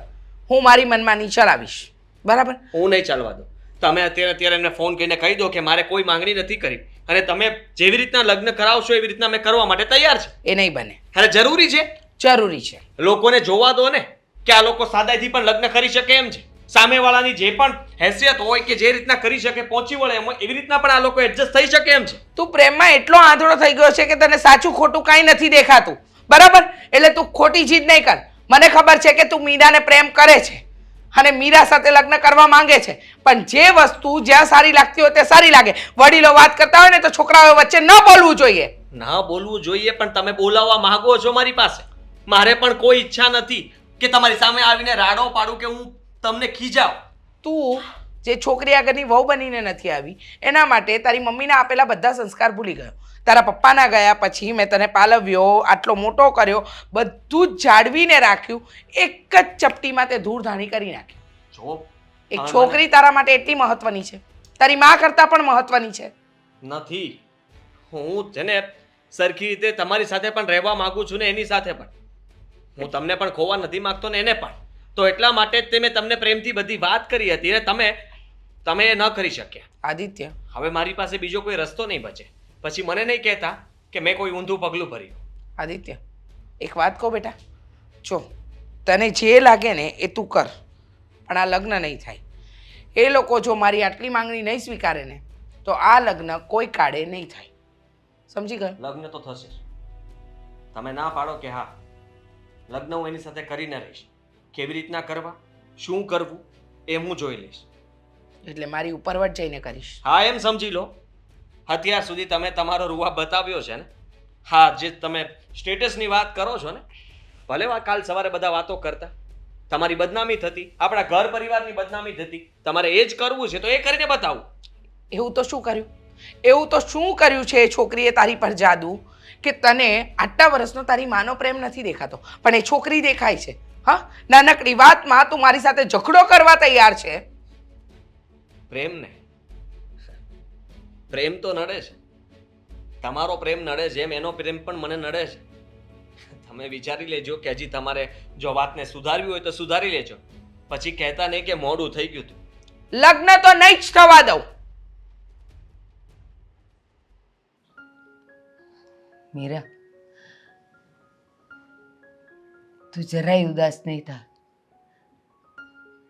હું મારી મનમાની ચલાવીશ. બરાબર? હું નહીં ચાલવા દઉં. તમે અત્યારે એમને ફોન કરીને કહી દો કે મારે કોઈ માંગણી નથી કરી અને તમે જેવી રીતના લગ્ન કરાવશો એવી રીતના મેં કરવા માટે તૈયાર છે. એ નહીં બને. અરે જરૂરી છે. જરૂરી છે. લોકોને જોવા દો ને કે આ લોકો સાદાઈથી પણ લગ્ન કરી શકે એમ છે. સામેવાળાની જે પણ હેસિયત હોય કે જે રીતના કરી શકે પહોંચી વળે એમ એવી રીતના પણ આ લોકો એડજસ્ટ થઈ શકે એમ છે. તું પ્રેમમાં એટલો આંધળો થઈ ગયો છે કે તને સાચું ખોટું કાંઈ નથી દેખાતું. બરાબર? એટલે તું ખોટી જીદ નહીં કર. મને ખબર છે કે તું મીરાને પ્રેમ કરે છે અને મીરા સાથે લગ્ન કરવા માંગે છે, પણ જે વસ્તુ જ્યાં સારી લાગતી હોય તે સારી લાગે. વડીલો વાત કરતા હોય ને તો છોકરાઓ વચ્ચે ન બોલવું જોઈએ. ના બોલવું જોઈએ, પણ તમે બોલાવવા માંગો છો મારી પાસે. મારે પણ કોઈ ઈચ્છા નથી કે તમારી સામે આવીને રાડો પાડું કે હું તમને ખીજાવ. તું જે છોકરી આગળની વહુ બનીને નથી આવી એના માટે તારી મમ્મીના આપેલા બધા સંસ્કાર ભૂલી ગયો. તારા પપ્પાના ગયા પછી મેં તને પાલવ્યો, આટલો મોટો કર્યો, બધું જ જાળવીને રાખ્યું. એક જ ચપટીમાં તે ધૂળધાણી કરી નાખી. જો એક છોકરી તારા માટે એટલી મહત્વની છે, તારી માં કરતાં પણ મહત્વની છે. નથી, હું જેને સરખી રીતે તમારી સાથે પણ રહેવા માંગુ છું ને એની સાથે પણ. હું તમને પણ ખોવા નથી માંગતો ને એને પણ. તો એટલા માટે જ તે મેં તમને પ્રેમથી બધી વાત કરી હતી અને તમે એ ન કરી શક્યા. આદિત્ય, હવે મારી પાસે બીજો કોઈ રસ્તો નહીં બચે. પછી મને નહીં કહેતા કે મેં કોઈ ઊંધું પગલું ભર્યું. આદિત્ય, એક વાત કહું બેટા, જો તને જે લાગે ને એ તું કર, પણ આ લગ્ન નહીં થાય. એ લોકો જો મારી આટલી માંગણી નહીં સ્વીકારે ને તો આ લગ્ન કોઈ કાળે નહીં થાય. સમજી ગયો? લગ્ન તો થશે જ. તમે ના પાડો કે હા લગ્ન હું એની સાથે કરીને રહીશ. કેવી રીતના કરવા, શું કરવું એ હું જોઈ લઈશ. એટલે મારી ઉપરવટ જઈને કરીશ. હા એમ સમજી લો. અત્યાર સુધી તમે તમારો રૂવા બતાવ્યો છે ને. હા, જે તમે સ્ટેટસની વાત કરો છો ને, ભલે કાલ સવારે બધા વાતો કરતા, તમારી બદનામી થતી, આપણા ઘર પરિવારની બદનામી થતી. તમારે એ જ કરવું છે તો એ કરીને બતાવું. એવું તો શું કર્યું? એવું તો શું કર્યું છે એ છોકરીએ તારી પર જાદુ કે તને આટલા વર્ષનો તારી માનો પ્રેમ નથી દેખાતો, પણ એ છોકરી દેખાય છે? હા, નાનકડી વાતમાં તું મારી સાથે ઝઘડો કરવા તૈયાર છે. પ્રેમ ને પ્રેમ તો નડે છે. તમારો પ્રેમ નડે છે એમ એનો પ્રેમ પણ મને નડે છે. તમે વિચારી લેજો કે હજી તમારે જો વાતને સુધારવી હોય તો સુધારી લેજો. પછી કહેતા નહીં કે મોડું થઈ ગયું હતું. લગ્ન તો નહીં જ થવા દઉં. મીરા, તું જરાય ઉદાસ નહીં થા.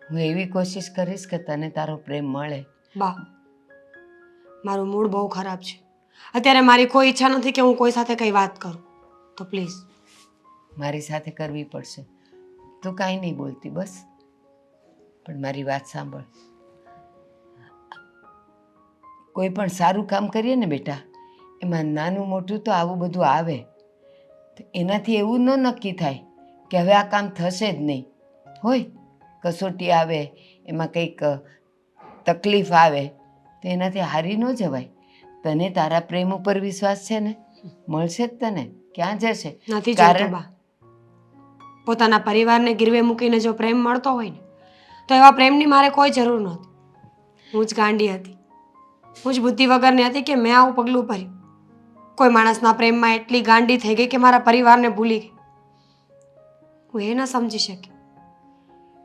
હું એવી કોશિશ કરીશ કે તને તારો પ્રેમ મળે. બા, મારું મૂડ બહુ ખરાબ છે અત્યારે. મારી કોઈ ઈચ્છા નથી કે હું કોઈ સાથે કંઈ વાત કરું. તો પ્લીઝ મારી સાથે કરવી પડશે. તું કાંઈ નહીં બોલતી બસ, પણ મારી વાત સાંભળ. કોઈ પણ સારું કામ કરીએ ને બેટા, એમાં નાનું મોટું તો આવું બધું આવે. તો એનાથી એવું ન નક્કી થાય કે હવે આ કામ થશે જ નહીં. હોય કસોટી આવે, એમાં કંઈક તકલીફ આવે તો એનાથી હારી ન જવાય. તને તારા પ્રેમ ઉપર વિશ્વાસ છે ને, મળશે જ તને. ક્યાં જશે? નથી જોઈતો બા. પોતાના પરિવારને ગીરવે મૂકીને જો પ્રેમ મળતો હોય ને તો એવા પ્રેમની મારે કોઈ જરૂર નહોતી. હું જ ગાંડી હતી, હું જ બુદ્ધિ વગરની હતી કે મેં આવું પગલું ભર્યું. કોઈ માણસના પ્રેમમાં એટલી ગાંડી થઈ ગઈ કે મારા પરિવારને ભૂલી ગઈ. હું એ ન સમજી શકી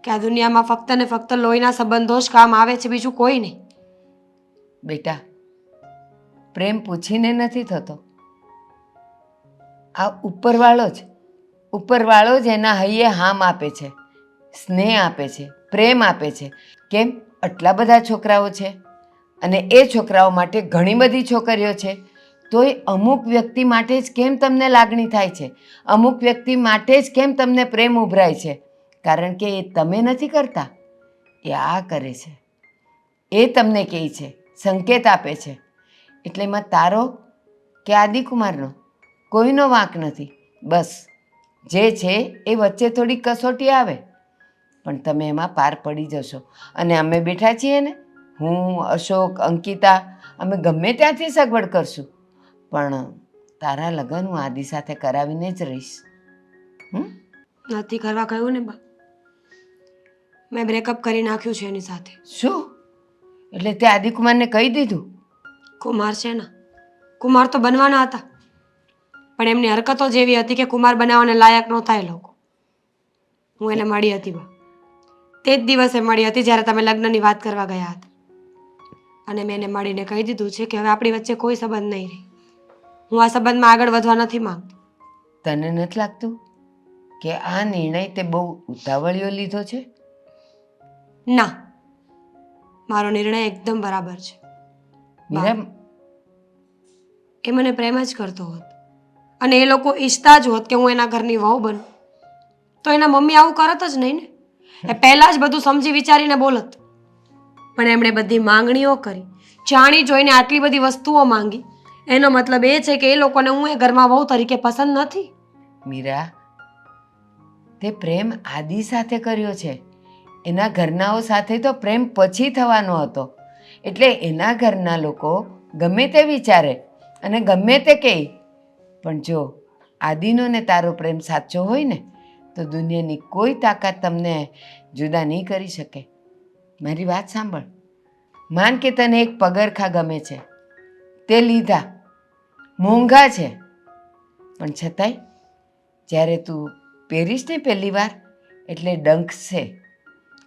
કે આ દુનિયામાં ફક્ત ને ફક્ત લોહીના સંબંધો જ કામ આવે છે, બીજું કોઈ નહીં. બેટા, પ્રેમ પૂછીને નથી થતો. આ ઉપરવાળો જ એના હૈયે હામ આપે છે, સ્નેહ આપે છે, પ્રેમ આપે છે. કેમ આટલા બધા છોકરાઓ છે અને એ છોકરાઓ માટે ઘણી બધી છોકરીઓ છે, તોય અમુક વ્યક્તિ માટે જ કેમ તમને લાગણી થાય છે? અમુક વ્યક્તિ માટે જ કેમ તમને પ્રેમ ઉભરાય છે? કારણ કે એ તમે નથી કરતા, એ આ કરે છે. એ તમને કહે છે, સંકેત આપે છે. એટલે એમાં તારો કે આદિકુમારનો કોઈનો વાંક નથી. બસ જે છે એ વચ્ચે થોડી કસોટી આવે, પણ તમે એમાં પાર પડી જશો. અને અમે બેઠા છીએ ને, હું, અશોક, અંકિતા, અમે ગમે ત્યાંથી સગવડ કરશું, પણ તારા લગ્ન હું આદિ સાથે કરાવીને જ રહીશ. નથી કરવા કહ્યું ને બા. મેં બ્રેકઅપ કરી નાખ્યું છે એની સાથે. શું? એટલે તે આદિકુમારને કહી દીધું? કુમાર છે ને, કુમાર તો બનવાના હતા, પણ એમની હરકતો જ એવી હતી કે કુમાર બનાવવાને લાયક નહોતા એ લોકો. હું એને મળી હતી બા, તે જ દિવસે મળી હતી જ્યારે તમે લગ્નની વાત કરવા ગયા હતા. અને મેં એને મળીને કહી દીધું છે કે હવે આપણી વચ્ચે કોઈ સંબંધ નહીં રહે. હું આ સંબંધમાં આગળ વધવા નથી માંગતી. તને નથી લાગતું કે આ નિર્ણય તે બહુ ઉતાવળિયો લીધો છે? ના, મારો નિર્ણય એકદમ બરાબર છે. મીરા, એ મને પ્રેમ જ કરતો હોત અને એ લોકો ઈચ્છતા જ હોત કે હું એના ઘરની વહુ બનું, તો એના મમ્મી આવું કરત જ નહીં ને. એ પહેલાં જ બધું સમજી વિચારીને બોલત. પણ એમણે બધી માંગણીઓ કરી, જાણી જોઈને આટલી બધી વસ્તુઓ માંગી. એનો મતલબ એ છે કે એ લોકોને હું એ ઘરમાં વહુ તરીકે પસંદ નથી. મીરા, તે પ્રેમ આદિ સાથે કર્યો છે, એના ઘરનાઓ સાથે તો પ્રેમ પછી થવાનો હતો. એટલે એના ઘરના લોકો ગમે તે વિચારે અને ગમે તે કહે, પણ જો આદિનો ને તારો પ્રેમ સાચો હોય ને તો દુનિયાની કોઈ તાકાત તમને જુદા નહીં કરી શકે. મારી વાત સાંભળ. માન કે તને એક પગરખા ગમે છે, તે લીધા, મોંઘા છે, પણ છતાંય જ્યારે તું પહેરીશ ને પહેલી વાર એટલે ડંખશે,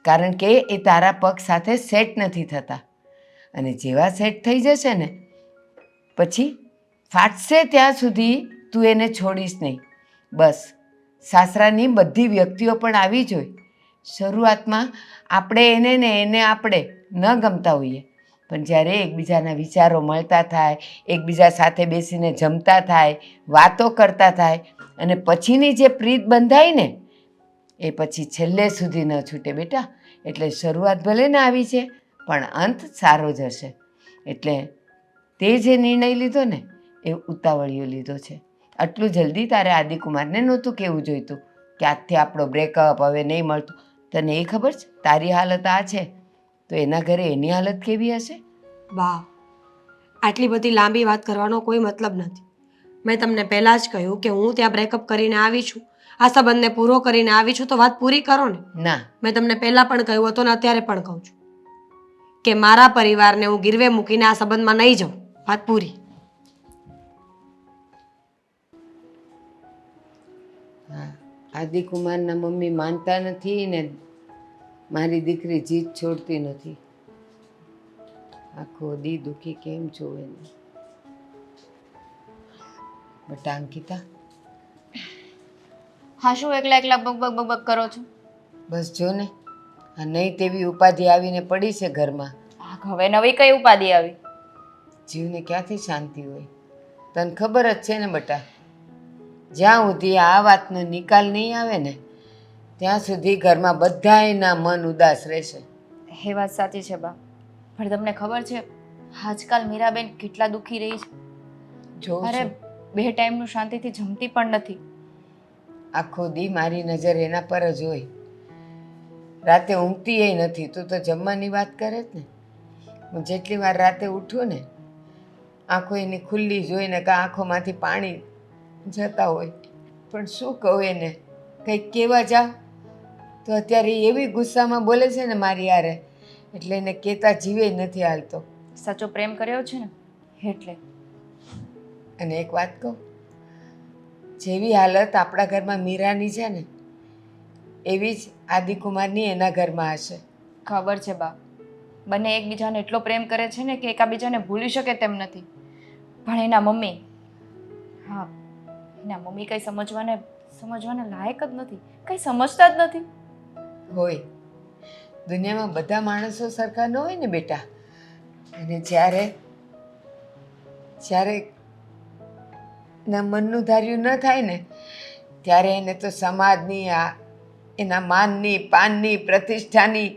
કારણ કે એ તારા પગ સાથે સેટ નથી થતા. અને જેવા સેટ થઈ જશે ને પછી ફાટશે ત્યાં સુધી તું એને છોડીશ નહીં. બસ સાસરાની બધી વ્યક્તિઓ પણ આવી જ હોય. શરૂઆતમાં આપણે એને ને એને આપણે ન ગમતા હોઈએ, પણ જ્યારે એકબીજાના વિચારો મળતા થાય, એકબીજા સાથે બેસીને જમતા થાય, વાતો કરતા થાય અને પછીની જે પ્રીત બંધાય ને એ પછી છેલ્લે સુધી ન છૂટે બેટા. એટલે શરૂઆત ભલે ને આવી છે પણ અંત સારો જ હશે. એટલે તે જે નિર્ણય લીધો ને એ ઉતાવળિયો લીધો છે. આટલું જલ્દી તારે આદિકુમારને નહોતું કહેવું જોઈતું કે આજથી આપણો બ્રેકઅપ, હવે નહીં મળતું. તને એ ખબર છે તારી હાલત આ છે તો એના ઘરે એની હાલત કેવી હશે? બા, આટલી બધી લાંબી વાત કરવાનો કોઈ મતલબ નથી. મેં તમને પહેલાં જ કહ્યું કે હું ત્યાં બ્રેકઅપ કરીને આવી છું, આ સંબંધને પૂરો કરીને આવી છું, તો વાત પૂરી કરો ને. ના, મેં તમને પહેલાં પણ કહ્યું હતું ને અત્યારે પણ કહું છું કે મારા પરિવારને હું ગીરવે મૂકીને આ સંબંધમાં નહીં જાઉં. વાત પૂરી. હા, આદિકુમારના મમ્મી માનતા નથી ને મારી દીકરી જીદ છોડતી નથી. આખો દી દુખી કેમ જોવે ને. બટા અંકિતા, હા શું એકલા એકલા બગ બગ બગ કરો છો? બસ જો ને આ નહીં તેવી ઉપાધિ આવીને પડી છે ઘરમાં. હવે નવી કઈ ઉપાધિ આવી? જીવને ક્યાંથી શાંતિ હોય? તને ખબર જ છે ને બટા, જ્યાં સુધી આ વાતનો નિકાલ નહીં આવે ને ત્યાં સુધી ઘરમાં બધાયના મન ઉદાસ રહેશે. એ વાત સાચી છે બા, પણ તમને ખબર છે આજકાલ મીરાબેન કેટલા દુખી રહી છે? જોઉં અરે છું. 2 ટાઈમનું શાંતિથી જમતી પણ નથી. આખો દી મારી નજર એના પર જ હોય. રાતે ઊંઘતી એ નથી. તું તો જમવાની વાત કરે જ ને. હું જેટલી વાર રાતે ઉઠું ને આંખો એની ખુલ્લી જોઈને કાં આંખોમાંથી પાણી જતા હોય. પણ શું કહું એને, કંઈક કહેવા જાવ તો અત્યારે એવી ગુસ્સામાં બોલે છે ને મારી યારે, એટલે એને કહેતા જીવે નથી હાલતો. સાચો પ્રેમ કર્યો છે ને એટલે. અને એક વાત કહું, જેવી હાલત આપણા ઘરમાં મીરાની છે ને એવી જ આદિકુમારની એના ઘરમાં હશે. ખબર છે બા, બંને એકબીજાને એટલો પ્રેમ કરે છે ને કે એકાબીજાને ભૂલી શકે તેમ નથી. પણ એના મમ્મી, હા એના મમ્મી કંઈ સમજવાને લાયક જ નથી, કંઈ સમજતા જ નથી. હોય, દુનિયામાં બધા માણસો સરખા ન હોય ને બેટા. અને જ્યારે એના મનનું ધાર્યું ન થાય ને ત્યારે એને તો સમાજની એના માનની, પાનની, પ્રતિષ્ઠાની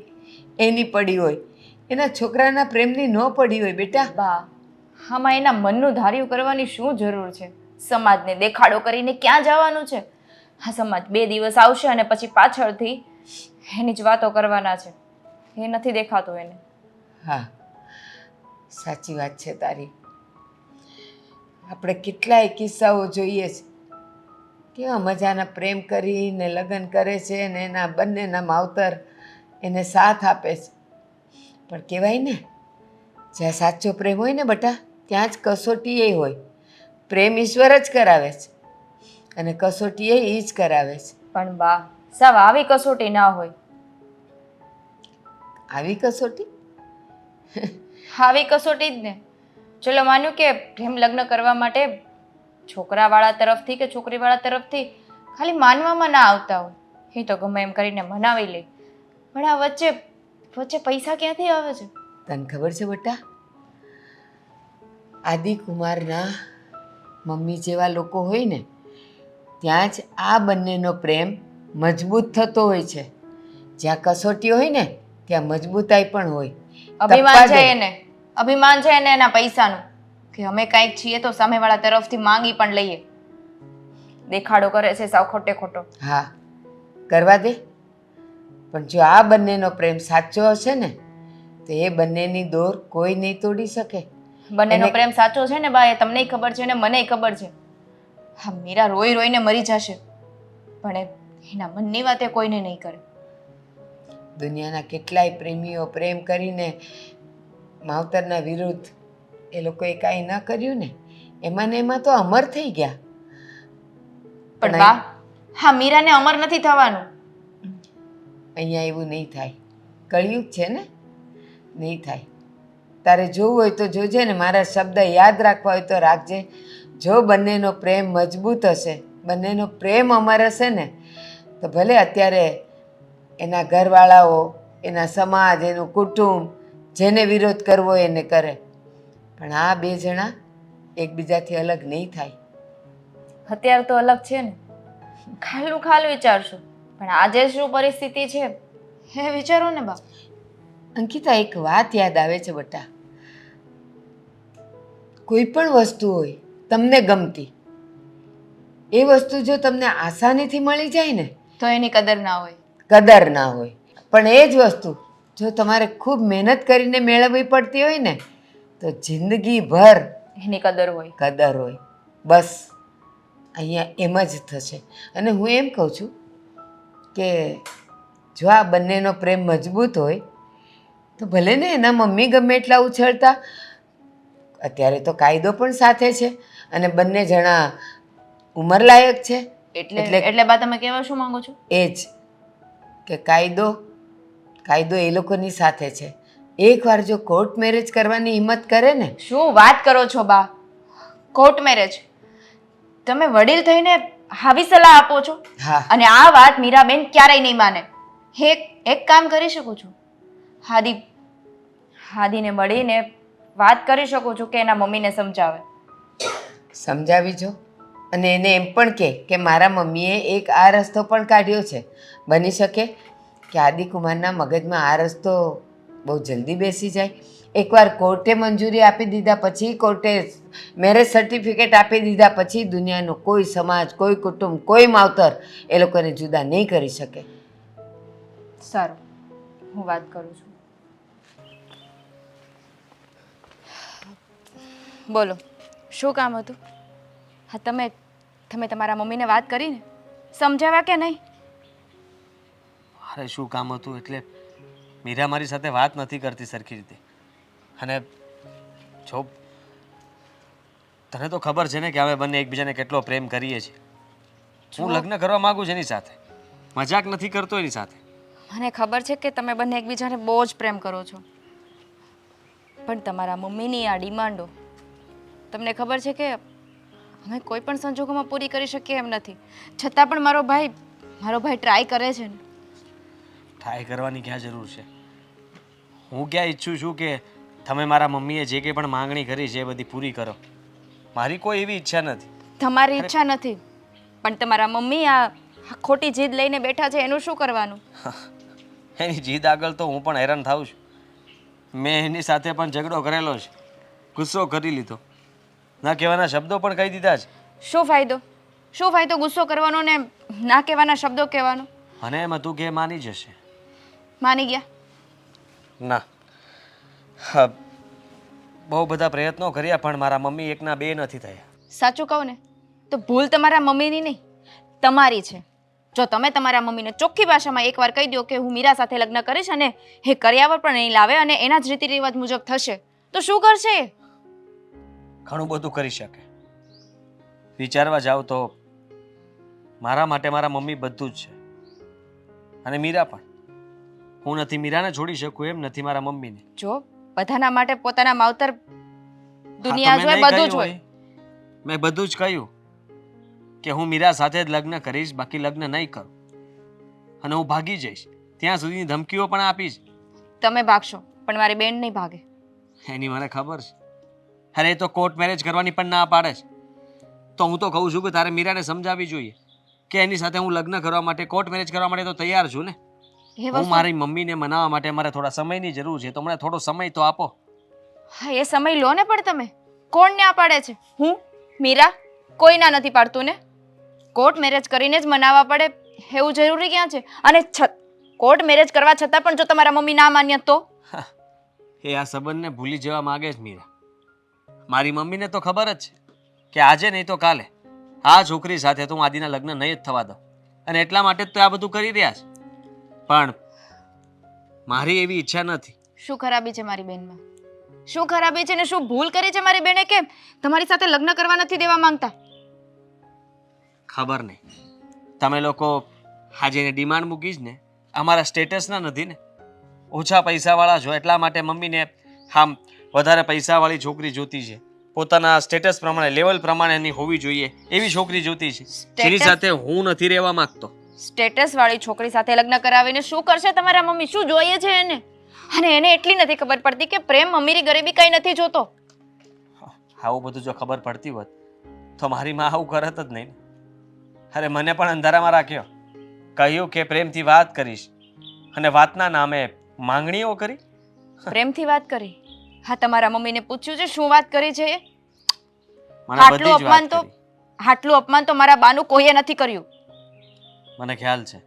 એની પડી હોય, એના છોકરાના પ્રેમની ન પડી હોય બેટા. બા, આમાં એના મનનું ધાર્યું કરવાની શું જરૂર છે? સમાજને દેખાડો કરીને ક્યાં જવાનું છે? આ સમાજ 2 દિવસ આવશે અને પછી પાછળથી એની જ વાતો કરવાના છે. એ નથી દેખાતું એને. હા, સાચી વાત છે તારી. આપણે કેટલાય કિસ્સાઓ જોઈએ છે કેવા મજાના પ્રેમ કરીને લગ્ન કરે છે ને એના બંનેના માવતર એને સાથ આપે છે. પણ કહેવાય ને જ્યાં સાચો પ્રેમ હોય ને બટા ત્યાં જ કસોટી એ હોય. પ્રેમ ઈશ્વર જ કરાવે છે અને કસોટી એ જ કરાવે છે. પણ બા, સાવ આવી કસોટી ના હોય. આવી કસોટી? આવી કસોટી જ ને. ચલો માન્યું કે પ્રેમ લગ્ન કરવા માટે છોકરાવાળા તરફથી કે છોકરીવાળા તરફથી ખાલી માનવામાં ના આવતા હોય, એ તો ગમે એમ કરીને મનાવી લે. પણ આ વચ્ચે પૈસા ક્યાંથી આવે છે? તને ખબર છે બટા, આદિકુમારના મમ્મી જેવા લોકો હોય ને ત્યાં જ આ બંનેનો પ્રેમ મજબૂત થતો હોય છે. જ્યાં કસોટી હોય ને ત્યાં મજબૂતાઈ પણ હોય. અભિમાન છે એને એના પૈસાનું, કે અમે કાંઈક છીએ તો સામેવાળા તરફથી માંગી પણ લઈએ. દેખાડો કરે છે સાવ ખોટે ખોટો. હા, કરવા દે. પણ જો આ બંનેનો પ્રેમ સાચો હશે ને તો એ બંનેની દોર કોઈ નહીં તોડી શકે. બંનેનો એને- પ્રેમ સાચો છે ને બા, એ તમને ખબર છે ને મને ખબર છે. હા, મીરા રોઈ રોઈને મરી જશે, પણ એના મનની વાત એ કોઈને નહીં કરે. દુનિયાના કેટલાય પ્રેમીઓ પ્રેમ કરીને માવતરના વિરુદ્ધ એ લોકોએ કાંઈ ન કર્યું ને, એમાં ને એમાં તો અમર થઈ ગયા. પણ બા, હા, મીરાને અમર નથી થવાનું. અહીંયા એવું નહીં થાય. કળિયુગ છે ને, નહીં થાય. તારે જોવું હોય તો જોજે ને, મારા શબ્દ યાદ રાખવા હોય તો રાખજે. જો બંનેનો પ્રેમ મજબૂત હશે, બંનેનો પ્રેમ અમર હશે ને, તો ભલે અત્યારે એના ઘરવાળાઓ, એના સમાજ, એનું કુટુંબ જેને વિરોધ કરવો હોય એને કરે, પણ આ બે જણા એકબીજાથી અલગ નહીં થાય. અત્યારે તો અલગ છે ને, ખાલું ખાલું વિચારશું, પણ આજે શું પરિસ્થિતિ છે એ વિચારો ને બા. અંકિતા, એક વાત યાદ આવે છે બટા. કોઈ પણ વસ્તુ હોય તમને ગમતી, એ વસ્તુ જો તમને આસાનીથી મળી જાય ને તો એની કદર ના હોય. કદર ના હોય, પણ એ જ વસ્તુ જો તમારે ખૂબ મહેનત કરીને મેળવવી પડતી હોય ને તો જિંદગીભર એની કદર હોય. કદર હોય. બસ અહીંયા એમ જ થશે. અને હું એમ કહું છું કે જો આ બંનેનો પ્રેમ મજબૂત હોય તો ભલે ને એના મમ્મી ગમે એટલા ઉછળતા, અત્યારે તો કાયદો પણ સાથે છે અને બંને જણા ઉંમરલાયક છે. એટલે બા તમે કહેવા શું માંગો છો? એ જ કે કાયદો એ લોકોની સાથે છે. એકવાર જો કોર્ટ મેરેજ કરવાની હિંમત કરે ને, શું વાત કરો છો બા? Court marriage? તમે વડીલ થઈને આવી સલાહ આપો છો? હા, અને આ વાત મીરાબેન ક્યારેય નહીં માને. એક કામ કરી શકું છું, હાદીને મળીને વાત કરી શકું છું કે એના મમ્મીને સમજાવે. સમજાવી જો. અને એને એમ પણ કે મારા મમ્મીએ એક આ રસ્તો પણ કાઢ્યો છે. બની શકે કે આદિકુમારના મગજમાં આ રસ્તો બહુ જલ્દી બેસી જાય. એકવાર કોર્ટે મંજૂરી આપી દીધા પછી, કોર્ટે મેરેજ સર્ટિફિકેટ આપી દીધા પછી દુનિયાનો કોઈ સમાજ, કોઈ કુટુંબ, કોઈ માવતર એ લોકોને જુદા નહીં કરી શકે. સારું, હું વાત કરું છું. બોલો, શું કામ હતું? હા, તમે તમારા મમ્મીને વાત કરીને સમજાવ્યા કે નહીં? અરે શું કામ હતું એટલે મીરા મારી સાથે વાત નથી કરતી સરખી રીતે. અને જો તને તો ખબર છે ને કે અમે બંને એકબીજાને કેટલો પ્રેમ કરીએ છીએ. હું લગ્ન કરવા માંગુ છું એની સાથે, મજાક નથી કરતો એની સાથે. મને ખબર છે કે તમે બંને એકબીજાને બહુ જ પ્રેમ કરો છો, પણ તમારા મમ્મીની આ ડિમાન્ડો તમને ખબર છે કે અમે કોઈ પણ સંજોગોમાં પૂરી કરી શકીએ એમ નથી. છતાં પણ મારો ભાઈ ટ્રાય કરે છે ને. ટ્રાય કરવાની ક્યાં જરૂર છે? હું ક્યાં ઈચ્છું છું કે તમે મારા મમ્મીએ જે કંઈ પણ માંગણી કરી છે એ બધી પૂરી કરો. મારી કોઈ એવી ઈચ્છા નથી. તમારી ઈચ્છા નથી, પણ તમારા મમ્મી આ ખોટી જીદ લઈને બેઠા છે, એનું શું કરવાનું? એની જીદ આગળ તો હું પણ હેરાન થાઉં છું. મેં એની સાથે પણ ઝઘડો કરેલો છે, ગુસ્સો કરી લીધો, ના કહેવાના શબ્દો પણ કહી દીધા છે. શું ફાયદો ગુસ્સો કરવાનો ને ના કહેવાના શબ્દો કહેવાનો? અને એમ હતું કે એ માની જશે. માની ગયા? ના, હા, બહુ બધા પ્રયત્નો કર્યા પણ મારા મમ્મી એકના બે નથી થયા. સાચું કહું ને તો ભૂલ તમારા મમ્મીની નહીં, તમારી છે. જો તમે તમારા મમ્મીને ચોખ્ખી ભાષામાં એકવાર કહી દો કે હું મીરા સાથે લગ્ન કરીશ અને એ કર્યાવર પણ નહીં લાવે અને એના જ રીતિ રિવાજ મુજબ થશે, તો શું કરશે એ? ઘણું બધું કરી શકે. વિચારવા જાવ તો મારા માટે મારા મમ્મી બધું જ છે, અને મીરા પણ. હું નથી મીરાને છોડી શકું એમ નથી મારા મમ્મીને. જો બધાના માટે પોતાના માવતર હા, દુનિયા તો મેં જોઈએ, નહીં બધું જ કહ્યું હોય. મેં બધું જ કહ્યું કે હું મીરા સાથે જ લગ્ન કરીશ, બાકી લગ્ન નહીં કરું, અને હું ભાગી જઈશ. ત્યાં સુધીની ધમકીઓ પણ આપીશ. તમે ભાગશો પણ મારી બેન નહીં ભાગે. એની મને ખબર છે. અરે એ તો કોર્ટ મેરેજ કરવાની પણ ના પાડે છે. તો હું તો કહું છું કે તારે મીરાને સમજાવવી જોઈએ કે એની સાથે હું લગ્ન કરવા માટે, કોર્ટ મેરેજ કરવા માટે તો તૈયાર છું ને. એ હું વસ્તુ મારી મમ્મીને મનાવવા માટે મારે થોડા સમયની જરૂર છે, તો મને થોડો સમય તો આપો. હા, એ સમય લો ને. પણ તમે કોણ ના પાડે છે? હું, મીરા, કોઈ ના નથી પાડતું ને. કોર્ટ મેરેજ કરીને જ મનાવવા પડે એવું જરૂરી ક્યાં છે? અને કોર્ટ મેરેજ કરવા છતાં પણ જો તમારા મમ્મી ના માન્ય તો? એ આ સંબંધને ભૂલી જવા માંગે છે મીરા. મારી મમ્મીને તો ખબર જ છે કે આજે નહીં તો કાલે આ છોકરી સાથે તો હું આદિના લગ્ન નહીં જ થવા દઉં, અને એટલા માટે જ તો આ બધું કરી રહ્યા છે. પણ મારી એવી ઈચ્છા નથી. શું ખરાબી છે મારી બેનમાં? શું ખરાબી છે ને શું ભૂલ કરી છે મારી બેને કે તમારી સાથે લગ્ન કરવા નથી દેવા માંગતા? ખબર નહીં. તમે લોકો આજે એને ડિમાન્ડ મૂકીશ ને અમારા સ્ટેટસના નથી ને, ઓછા પૈસાવાળા છો એટલા માટે મમ્મીને આમ વધારે પૈસાવાળી છોકરી જોતી છે, પોતાના સ્ટેટસ પ્રમાણે લેવલ પ્રમાણે એની હોવી જોઈએ એવી છોકરી જોતી છે, જેની સાથે હું નથી રહેવા માંગતો. સ્ટેટસ વાળી છોકરી સાથે લગ્ન કરાવીને શું કરશે તમારા મમ્મી? શું જોઈએ છે એને? અને એને એટલી નથી ખબર પડતી કે પ્રેમ અમીરી ગરીબી કઈ નથી જોતો. આવું બધું જો ખબર પડતી હોત તો મારી માં આવું કરત જ નહીં. અરે મને પણ અંધારામાં રાખ્યો, કહ્યું કે પ્રેમથી વાત કરીશ અને વાતના નામે માંગણીઓ કરી. પ્રેમથી વાત કરી? હા, તમારા મમ્મીને પૂછ્યું છે શું વાત કરી છે? મને બધી જ વાત કરી. આટલું અપમાન તો મારા બાનું કોઈએ નથી કર્યું. મને ખ્યાલ છે.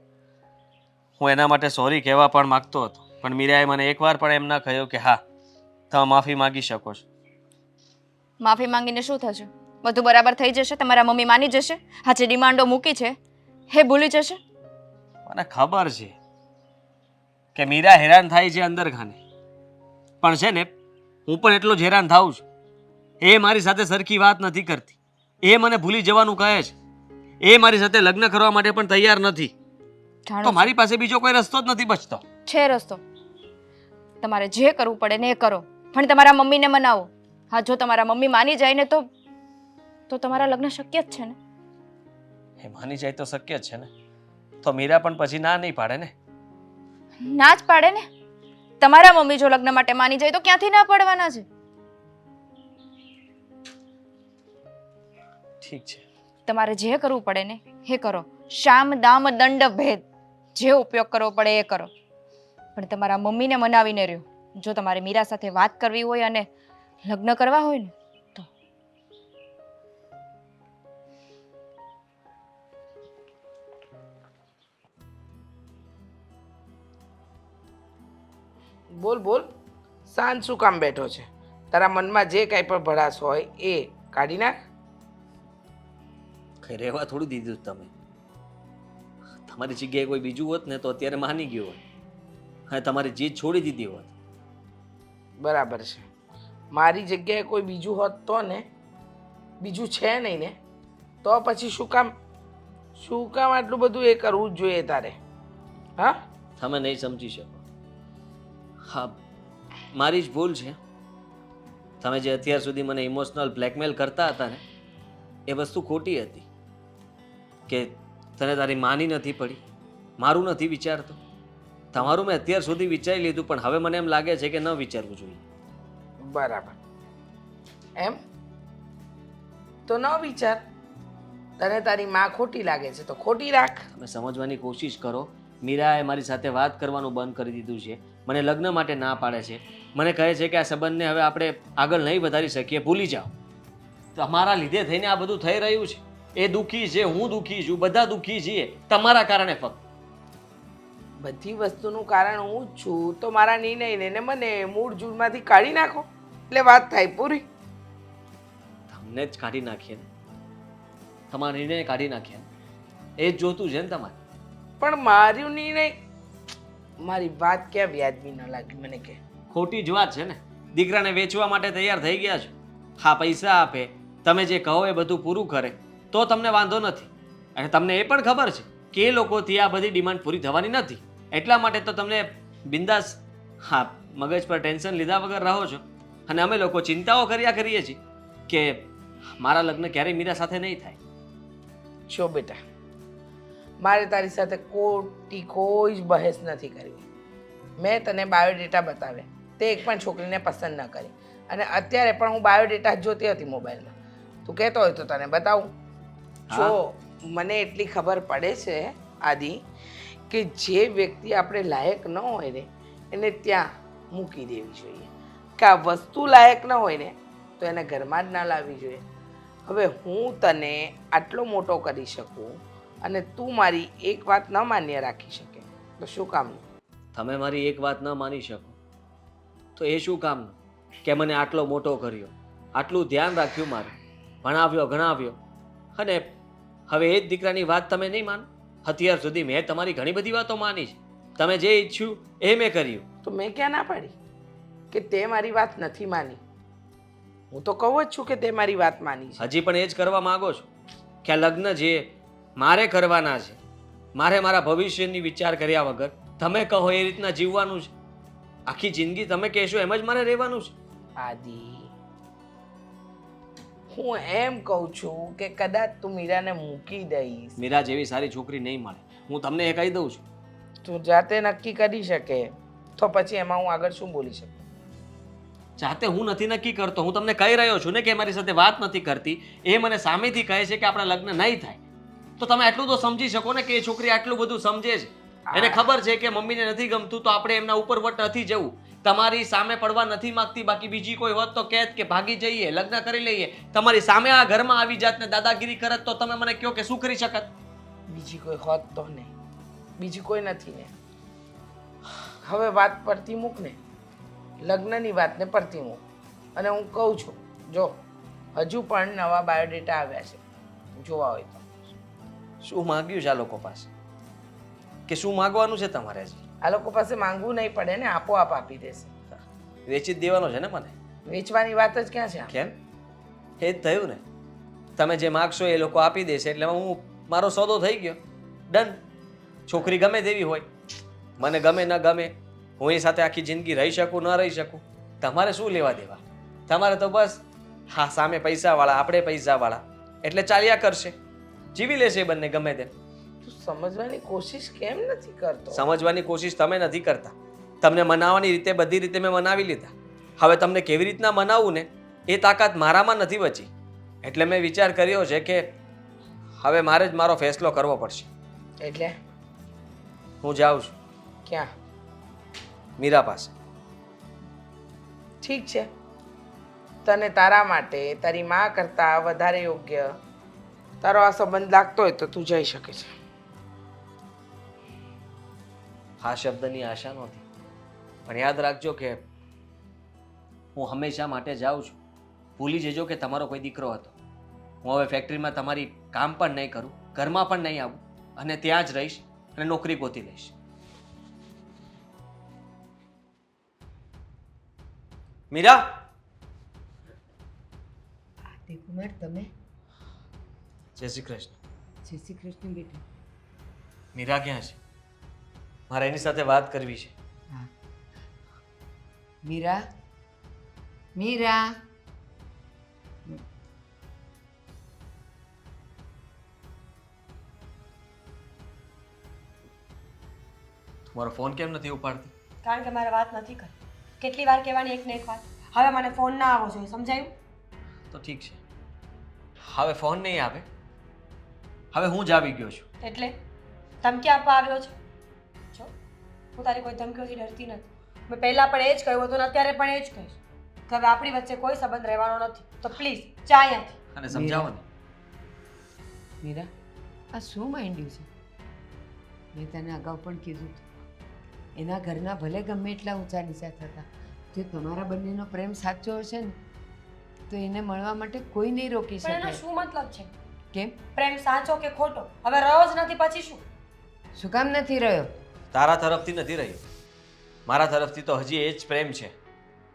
હું એના માટે સોરી કહેવા પણ માંગતો હતો, પણ મીરાએ મને એકવાર પણ એમ ના કહ્યું કે હા તમે માફી માંગી શકો છો. માફી માંગીને શું થશે? બધું બરાબર થઈ જશે? તમારા મમ્મી માની જશે? હા, જે ડિમાન્ડો મૂકી છે એ ભૂલી જશે? મને ખબર છે કે મીરા હેરાન થાય છે અંદર ખાને, પણ છે ને હું પણ એટલો જ હેરાન થાઉં છું. એ મારી સાથે સરખી વાત નથી કરતી, એ મને ભૂલી જવાનું કહે છે, એ મારી સાથે લગ્ન કરવા માટે પણ તૈયાર નથી. તો મારી પાસે બીજો કોઈ રસ્તો જ નથી બચતો. છે રસ્તો. તમારે જે કરવું પડે ને એ કરો, પણ તમારા મમ્મીને મનાવો. હા, જો તમારા મમ્મી માની જાય ને તો તમારા લગ્ન શક્ય જ છે ને. એ માની જાય તો શક્ય જ છે ને, તો મીરા પણ પછી ના નહીં પાડે ને. ના જ પાડે ને. તમારા મમ્મી જો લગ્ન માટે માની જાય તો ક્યાંથી ના પાડવાના છે? ઠીક છે, તમારે જે કરવું પડે ને એ કરો. શામ દામ દંડ ભેદ જે ઉપયોગ કરવો પડે એ કરો, પણ તમારા મમ્મીને મનાવીને રહ્યો. જો તમારે મીરા સાથે વાત કરવી હોય અને લગ્ન કરવા હોય ને તો. બોલ બોલ, શાંત શું કામ બેઠો છે? તારા મનમાં જે કાંઈ પણ ભડાશ હોય એ કાઢી નાખ. કઈ રહેવા થોડું દીધું તમે. તમારી જગ્યાએ કોઈ બીજું હોત ને તો અત્યારે માની ગયો હોત, હા તમારી જીદ છોડી દીધી હોત. બરાબર છે, મારી જગ્યાએ કોઈ બીજું હોત તો ને, બીજું છે નહીં ને, તો પછી શું કામ આટલું બધું એ કરવું જ જોઈએ તારે? હા, તમે નહીં સમજી શકો. હા, મારી જ ભૂલ છે. તમે જે અત્યાર સુધી મને ઇમોશનલ બ્લેકમેલ કરતા હતા ને એ વસ્તુ ખોટી હતી કે તને તારી માની નથી પડી, મારું નથી વિચારતો. તમારું મેં અત્યાર સુધી વિચારી લીધું, પણ હવે મને એમ લાગે છે કે ન વિચારવું જોઈએ. બરાબર. એમ તો ન વિચાર. તને તારી માં ખોટી લાગે છે તો ખોટી રાખ. તમે સમજવાની કોશિશ કરો. મીરાએ મારી સાથે વાત કરવાનું બંધ કરી દીધું છે, મને લગ્ન માટે ના પાડે છે, મને કહે છે કે આ સંબંધને હવે આપણે આગળ નહીં વધારી શકીએ, ભૂલી જાઓ. તમારા લીધે થઈને આ બધું થઈ રહ્યું છે. એ દુઃખી છે, હું દુઃખી છું, બધા દુઃખી છીએ તમારા કારણે. ફક્ત બધી વસ્તુનું કારણ હું જ છું, તો મારા નિર્ણયને ને મને મૂળ જૂનમાંથી કાઢી નાખો એટલે વાત થાય પૂરી. તમને જ કાઢી નાખીએ ને, તમારા નિર્ણય કાઢી નાખ્યા એ જ જોતું છે ને તમારે. પણ મારું નિર્ણય, મારી વાત ક્યાં વ્યાજબી ન લાગી મને કે? ખોટી જ વાત છે ને. દીકરાને વેચવા માટે તૈયાર થઈ ગયા છો. હા, પૈસા આપે, તમે જે કહો એ બધું પૂરું કરે તો તમને વાંધો નથી, અને તમને એ પણ ખબર છે કે એ લોકોથી આ બધી ડિમાન્ડ પૂરી થવાની નથી, એટલા માટે તો તમને બિંદાસ હા મગજ પર ટેન્શન લીધા વગર રહો છો. અને અમે લોકો ચિંતાઓ કર્યા કરીએ છીએ કે મારા લગ્ન ક્યારેય મીરા સાથે નહીં થાય. જો બેટા, મારે તારી સાથે કોઈ જ બહેસ નથી કરવી. મેં તને બાયોડેટા બતાવ્યા, તે એક પણ છોકરીને પસંદ ન કરી, અને અત્યારે પણ હું બાયોડેટા જ જોતી હતી મોબાઈલમાં. તું કહેતો હોય તો તને બતાવું. જો મને એટલી ખબર પડે છે આદિ કે જે વ્યક્તિ આપણે લાયક ન હોય ને એને ત્યાં મૂકી દેવી જોઈએ, કે આ વસ્તુ લાયક ન હોય ને તો એને ઘરમાં જ ના લાવવી જોઈએ. હવે હું તને આટલો મોટો કરી શકું અને તું મારી એક વાત ન માન્ય રાખી શકે, તો શું કામનું? તમે મારી એક વાત ન માની શકો તો એ શું કામનું કે મને આટલો મોટો કર્યો, આટલું ધ્યાન રાખ્યું મારું, ભણાવ્યો ગણાવ્યો, અને હવે એ જ દીકરાની વાત તમે નહીં માનો? અત્યાર સુધી મેં તમારી ઘણી બધી વાતો માની છે, તમે જે ઈચ્છ્યું એ મેં કર્યું. તો મેં ક્યાં ના પાડી કે તે મારી વાત નથી માની? હું તો કહું જ છું કે તે મારી વાત માની છે. હજી પણ એ જ કરવા માંગો છો કે આ લગ્ન જે મારે કરવાના છે, મારે મારા ભવિષ્યની વિચાર કર્યા વગર તમે કહો એ રીતના જીવવાનું છે? આખી જિંદગી તમે કહેશો એમ જ મારે રહેવાનું છે? આદિ, હું એમ કહું છું કે કદાચ તું મીરાને મૂકી દઈશ. મીરા જેવી સારી છોકરી નહીં મળે, હું તમને એ કહી દઉં છું. તું જાતે નક્કી કરી શકે તો પછી એમાં હું આગળ શું બોલી શકું? જાતે હું નથી નક્કી કરતો, હું તમને કહી રહ્યો છું ને કે મારી સાથે વાત નથી કરતી. એ મને સામેથી કહે છે કે આપણા લગ્ન નહીં થાય. તો તમે આટલું તો સમજી શકો ને કે એ છોકરી આટલું બધું સમજે છે. એને ખબર છે કે મમ્મીને નથી ગમતું તો આપણે એમના ઉપર વટ નથી જવું. તમારી સામે પડવા નથી માંગતી, બાકી બીજી કોઈ હોત તો કહેત કે ભાગી જઈએ, લગ્ન કરી લઈએ. તમારી સામે આ ઘરમાં આવી જાત ને દાદાગીરી કરત તો તમે મને કહો કે શું કરી શકત? બીજી કોઈ હોત તો નહીં, બીજી કોઈ નથી ને. હવે વાત પડતી મૂક ને, લગ્નની વાતને પડતી મૂક. અને હું કહું છું, જો હજુ પણ નવા બાયોડેટા આવ્યા છે, જોવા હોય તો. શું માંગ્યું છે આ લોકો પાસે? કે શું માંગવાનું છે તમારે? હજી આ લોકો પાસે માંગવું નહીં પડે ને, આપોઆપ આપી દેશે. વેચી જ દેવાનો છે ને મને? વેચવાની વાત જ ક્યાં છે? કેમ? એ જ થયું ને, તમે જે માગશો એ લોકો આપી દેશે એટલે હું મારો સોદો થઈ ગયો, ડન. છોકરી ગમે તેવી હોય, મને ગમે ન ગમે, હું એ સાથે આખી જિંદગી રહી શકું ન રહી શકું, તમારે શું લેવા દેવા? તમારે તો બસ હા સામે પૈસાવાળા, આપણે પૈસાવાળા એટલે ચાલ્યા કરશે, જીવી લેશે એ બંને ગમે તેમ. તું સમજવાની કોશિશ કેમ નથી કરતો? સમજવાની કોશિશ તમે નથી કરતા. તમને મનાવવાની રીતે બધી રીતે મેં મનાવી લીધા. હવે તમને કેવી રીતના મનાવવું ને એ તાકાત મારામાં નથી બચી. એટલે મેં વિચાર કર્યો છે કે હવે મારે જ મારો ફેસલો કરવો પડશે. એટલે હું જાઉં છું ક્યાં? મીરા પાસે. ઠીક છે, તને તારા માટે તારી માં કરતાં વધારે યોગ્ય તારો આ સંબંધ લાગતો હોય તો તું જઈ શકે છે. આ શબ્દની આશા નહોતી, પણ યાદ રાખજો કે હું હંમેશા માટે જાઉં છું. ભૂલી જજો કે તમારો કોઈ દીકરો હતો. હું હવે ફેક્ટરીમાં તમારી કામ પણ નહીં કરું, ઘરમાં પણ નહીં આવું, અને ત્યાં જ રહીશ અને નોકરી ગોતી લઈશ. મીરા! આદિકુમાર, તમે? જય શ્રી કૃષ્ણ. જય શ્રી કૃષ્ણ બેટા. મીરા ક્યાં છે? મારે એની સાથે વાત કરવી છે. હા, મીરા, મીરા. તમારો ફોન કેમ નથી ઉપાડતી? કારણ કે મારે વાત નથી કરી. કેટલી વાર કહેવાની એક ને એક વાત. હવે મને ફોન ના આવવો જોઈએ, સમજાયું? તો ઠીક છે, હવે ફોન નહીં આવે. હવે હું જ આવી ગયો છું. એટલે ધમકી આપવા આવ્યો છે? જો, હું તારી કોઈ ધમકીઓથી ડરતી નથી. મેં પહેલાં પણ એ જ કહ્યું હતું ને અત્યારે પણ એ જ કહીશ કે હવે આપણી વચ્ચે કોઈ સંબંધ રહેવાનો નથી. તો પ્લીઝ જા અહીંયાથી. અને સમજાવો ને. મીરા, આ શું માંડ્યું છે? મેં તને અગાઉ પણ કીધું હતું, એના ઘરના ભલે ગમે એટલા ઊંચા નીચા થતા, જો તમારા બંનેનો પ્રેમ સાચો હશે ને તો એને મળવા માટે કોઈ નહીં રોકી પણ એનો શકે. શું મતલબ છે? કેમ? પ્રેમ સાચો કે ખોટો હવે રહ્યો જ નથી, પછી શું? શું કામ નથી રહ્યો? તારા તરફથી નથી રહ્યું, મારા તરફથી તો હજી એ જ પ્રેમ છે.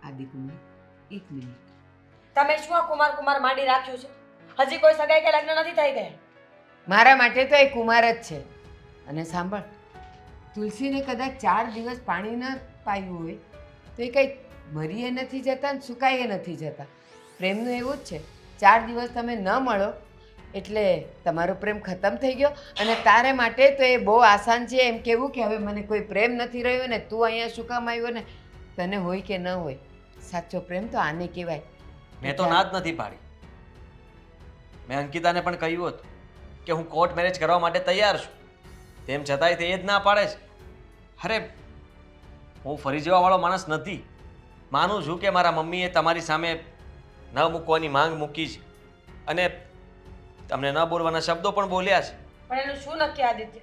આદિકુમાર, એક મિનિટ. તમે શું આ કુમાર કુમાર માંડી રાખ્યું છે? હજી કોઈ સગાઈ કે લગ્ન નથી થઈ ગયા. મારા માટે તો એ કુમાર જ છે. અને સાંભળ, તુલસીને કદાચ 4 દિવસ પાણી ન પાયું હોય તો એ કંઈ મરીએ નથી જતા ને સુકાઈએ નથી જતા. પ્રેમનું એવું જ છે, 4 દિવસ તમે ન મળો એટલે તમારો પ્રેમ ખતમ થઈ ગયો. અને તારે માટે તો એ બહુ આસાન છે એમ કહેવું કે હવે મને કોઈ પ્રેમ નથી રહ્યો ને તું અહીંયા શું કામ આવ્યો ને. તને હોય કે ન હોય, સાચો પ્રેમ તો આને કહેવાય. મેં તો ના જ નથી પાડી. મેં અંકિતાને પણ કહ્યું હતું કે હું કોર્ટ મેરેજ કરવા માટે તૈયાર છું, તેમ છતાંય તે એ જ ના પાડે છે. અરે હું ફરી જવા વાળો માણસ નથી. માનું છું કે મારા મમ્મીએ તમારી સામે ન મૂકવાની માંગ મૂકી છે અને તમને ન બોલવાના શબ્દો પણ બોલ્યા છે. પણ એનું શું નક્કી આદિત્ય?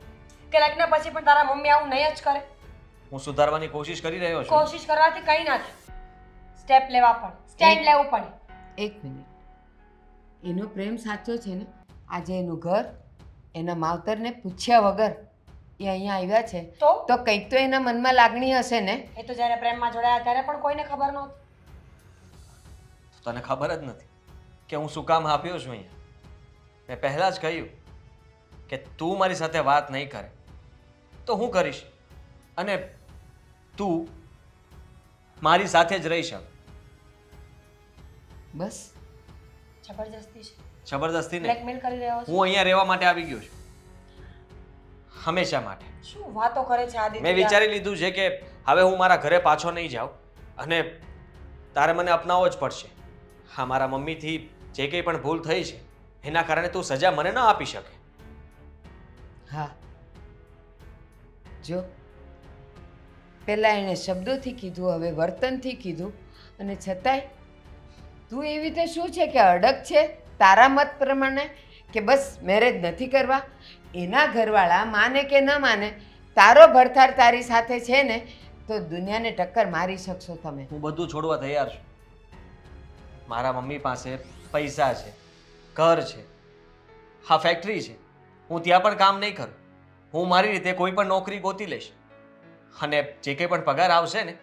કે લગ્ન પછી પણ તારા મમ્મી આવું નહીં જ કરે? હું સુધારવાની કોશિશ કરી રહ્યો છું. કોશિશ કરવાથી કંઈ ના થાય. સ્ટેપ લેવા પડે, સ્ટેન્ડ લેવું પડે. એક મિનિટ, એનો પ્રેમ સાચો છે ને? આજે એનું ઘર એના માવતરને પૂછ્યા વગર એ અહીંયા આવ્યા છે તો કંઈક તો એના મનમાં લાગણી હશે ને. એ તો જ્યારે પ્રેમમાં જોડાયા ત્યારે પણ કોઈને ખબર નહોતી. તને ખબર જ નથી કે હું શું કામ આપ્યો છું અહીંયા. મેં પહેલાં જ કહ્યું કે તું મારી સાથે વાત નહીં કરે તો હું કરીશ, અને તું મારી સાથે જ રહીશ. બસ જબરજસ્તી છે, જબરદસ્તી નહીં, બ્લેકમેલ કરી રહ્યો છે. હું અહીંયા રહેવા માટે આવી ગયો છું, હંમેશા માટે. શું વાતો કરે છે આદિત્ય? મેં વિચારી લીધું છે કે હવે હું મારા ઘરે પાછો નહીં જાઉં, અને તારે મને અપનાવવો જ પડશે. હા, મારા મમ્મીથી જે કંઈ પણ ભૂલ થઈ છે એના કારણે તું સજા મને ન આપી શકે. હા, જો પહેલાં એણે શબ્દોથી કીધું, હવે વર્તનથી કીધું, અને છતાંય તું એવી રીતે શું છે કે અડગ છે તારા મત પ્રમાણે કે બસ મેરેજ નથી કરવા? એના ઘરવાળા માને કે ન માને, તારો ભરથાર તારી સાથે છે ને તો દુનિયાને ટક્કર મારી શકશો તમે. હું બધું છોડવા તૈયાર છું. મારા મમ્મી પાસે પૈસા છે, ઘર છે, હા ફેક્ટરી છે. હું ત્યાં પણ કામ નહીં કરું. હું મારી રીતે કોઈ પણ નોકરી ગોતી લઈશ, અને જે કંઈ પણ પગાર આવશે ને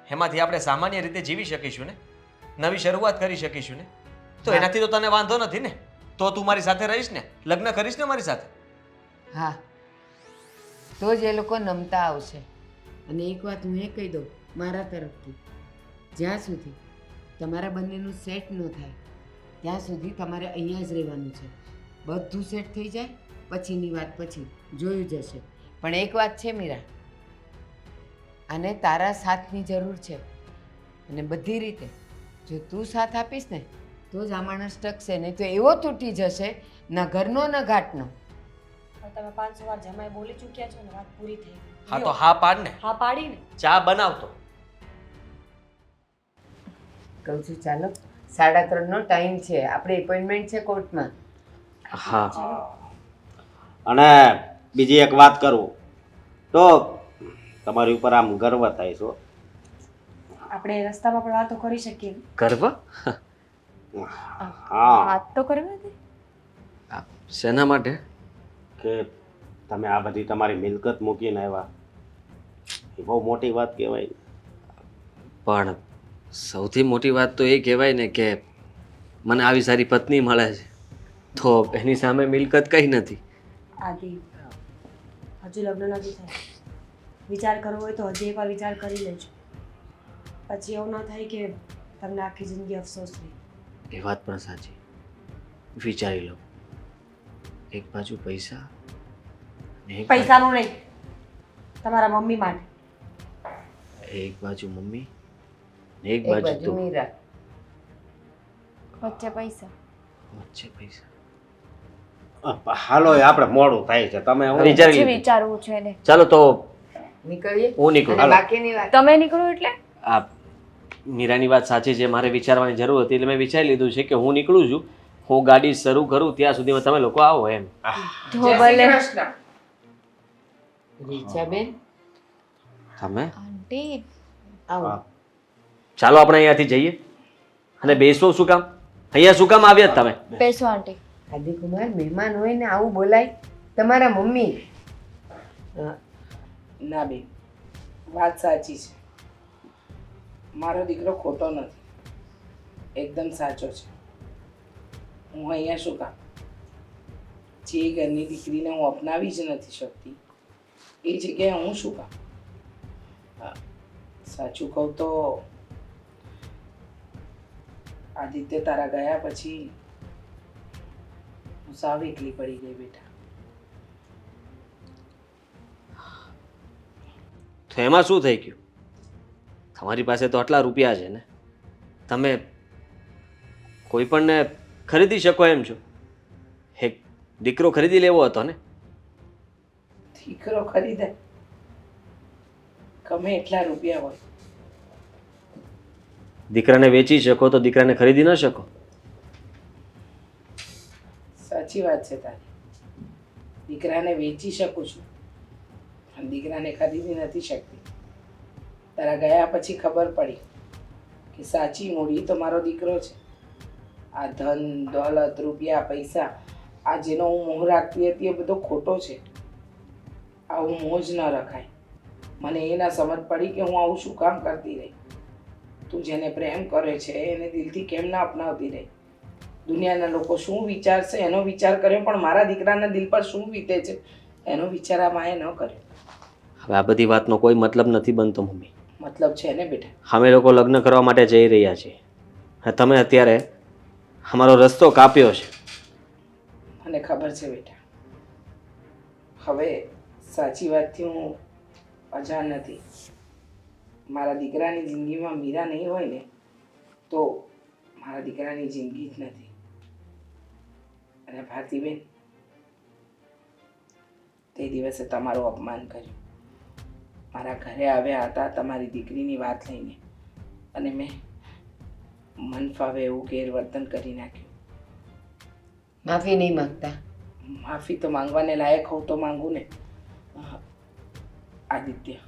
એમાંથી આપણે સામાન્ય રીતે જીવી શકીશું ને, નવી શરૂઆત કરી શકીશું ને. તો એનાથી તો તને વાંધો નથી ને? તો તું મારી સાથે રહીશ ને, લગ્ન કરીશ ને મારી સાથે? હા, તો જ એ લોકો નમતા આવશે. અને એક વાત હું એ કહી દઉં મારા તરફથી, જ્યાં સુધી તમારા બંનેનું સેટ ન થાય ત્યાં સુધી તમારે અહીંયા જ રહેવાનું છે. બધું સેટ થઈ જાય પછીની વાત પછી જોયું જશે. પણ એક વાત છે મીરા, આને તારા સાથની જરૂર છે, અને બધી રીતે જો તું સાથ આપીશ ને તો જ આ માણસ ટકશે, નહીં તો એવો તૂટી જશે, ન ઘરનો ન ઘાટનો. હવે તમે 500 વાર જમાઈ બોલી ચૂક્યા છો ને, વાત પૂરી થઈ ગઈ. હા તો હા પાડ ને, હા પાડીને. ચા બનાવતો. કહું છું ચાલો, 3:30નો ટાઈમ છે, આપણે એપોઇન્ટમેન્ટ છે કોર્ટમાં. હા, અને બીજી એક વાત કરું તો તમારી ઉપર આમ ગર્વ થાય છે. આપણે રસ્તામાં પણ વાતો કરી શકીએ. ગર્વ? હા, વાત તો કરવી હતી. શેના માટે? કે તમે આ બધી તમારી મિલકત મૂકીને આવ્યા, એ બહુ મોટી વાત કહેવાય. પણ સૌથી મોટી વાત તો એ કહેવાય ને કે મને આવી સારી પત્ની મળે છે, તો એની સામે મિલકત કંઈ નથી. આદિ, હજુ લગ્ન નથી થયા. વિચાર કરવો હોય તો હજી એકવાર વિચાર કરી લેજો, પછી એવું ન થાય કે તમને આખી જિંદગી અફસોસ રહે. એ વાત પણ સાચી. વિચારી લો, એક બાજુ પૈસા, અને પૈસાનું નહીં, તમારા મમ્મી માટે. એક બાજુ મમ્મી, ને એક એક બાજુ બાજુ તું. મીરા. વચ્ચે પૈસા. વચ્ચે પૈસા. હાલો, એ આપણે મોડું થાય છે, તમે હું વિચારી જે લીધું. વિચારવું છે ને. ચાલો તો નીકળીએ. હું નીકળું. અને હાલો. બાકીની વાત તમે નીકળો એટલે? આ મીરાની વાત સાચી છે, મારે વિચારવાની જરૂર હતી એટલે મેં વિચારી લીધું છે કે હું નીકળું છું. હું ગાડી શરૂ કરું ત્યાં સુધીમાં તમે લોકો આવો એમ. તો ભલે. રીચાબેન તમે આંટી, આવો. ચાલો આપણે અહીંયાથી જઈએ. અને બેસવો શું કામ? અહીંયા શું કામ આવ્યા તમે? બેસો આંટી. આદિકુમાર, મહેમાન હોય ને આવું બોલાય? તમારા મમ્મી. ના બેન, વાત સાચી છે. મારો દીકરો ખોટો નથી, એકદમ સાચો છે. હું અહીંયા શું કામ? જે ઘરની દીકરીને હું અપનાવી જ નથી શકતી એ જગ્યાએ હું શું કામ? સાચું કહું તો આદિત્ય તારા ગયા પછી હું સાવ એકલી પડી ગઈ બેટા. તો એમાં શું થઈ ગયું? તમારી પાસે તો આટલા રૂપિયા છે ને, તમે કોઈ પણને ખરીદી શકો એમ છો. એક દીકરો ખરીદી લેવો હતો ને? દીકરો ખરીદાય ગમે એટલા રૂપિયા હોય. દીકરાને વેચી શકો તો દીકરાને ખરીદી ન શકો? સાચી વાત છે તારી, દીકરાને વેચી શકું છું દીકરાને ખરીદી નથી શકતી. તારા ગયા પછી ખબર પડી કે સાચી મૂડી તો મારો દીકરો છે. આ ધન દોલત રૂપિયા પૈસા આ જેનો હું મોહ રાખતી હતી એ બધો ખોટો છે. આવું મોહ જ ન રખાય. મને એ ના સમજ પડી કે હું આવું શું કામ કરતી રહી. તું જેને પ્રેમ કરે છે એને દિલથી કેમ ના અપનાવતી રહી. દુનિયાના લોકો શું વિચારશે એનો વિચાર કર્યો, પણ મારા દીકરાના દિલ પર શું વીતે છે એનો વિચાર આ માએ ન કર્યો. હવે આ બધી વાતનો કોઈ મતલબ નથી બનતો મમ્મી. મતલબ છે ને બેટા. અમે લોકો લગ્ન કરવા માટે જઈ રહ્યા છીએ. અને તમે અત્યારે અમારો રસ્તો કાપ્યો છે. મને ખબર છે બેટા. હવે સાચી વાતથી હું અજાણ નથી. મારા દીકરાની જિંદગીમાં મીરા નહીં હોય ને તો મારા દીકરાની જિંદગી જ નથી. અને ભારતીબેન, તે દિવસે તમારું અપમાન કર્યું. મારા ઘરે આવ્યા હતા તમારી દીકરીની વાત લઈને અને મેં મન ફાવે એવું ગેરવર્તન કરી નાખ્યું. માફી નહીં માંગતા? માફી તો માંગવાને લાયક હોઉં તો માંગુ ને. આદિત્ય,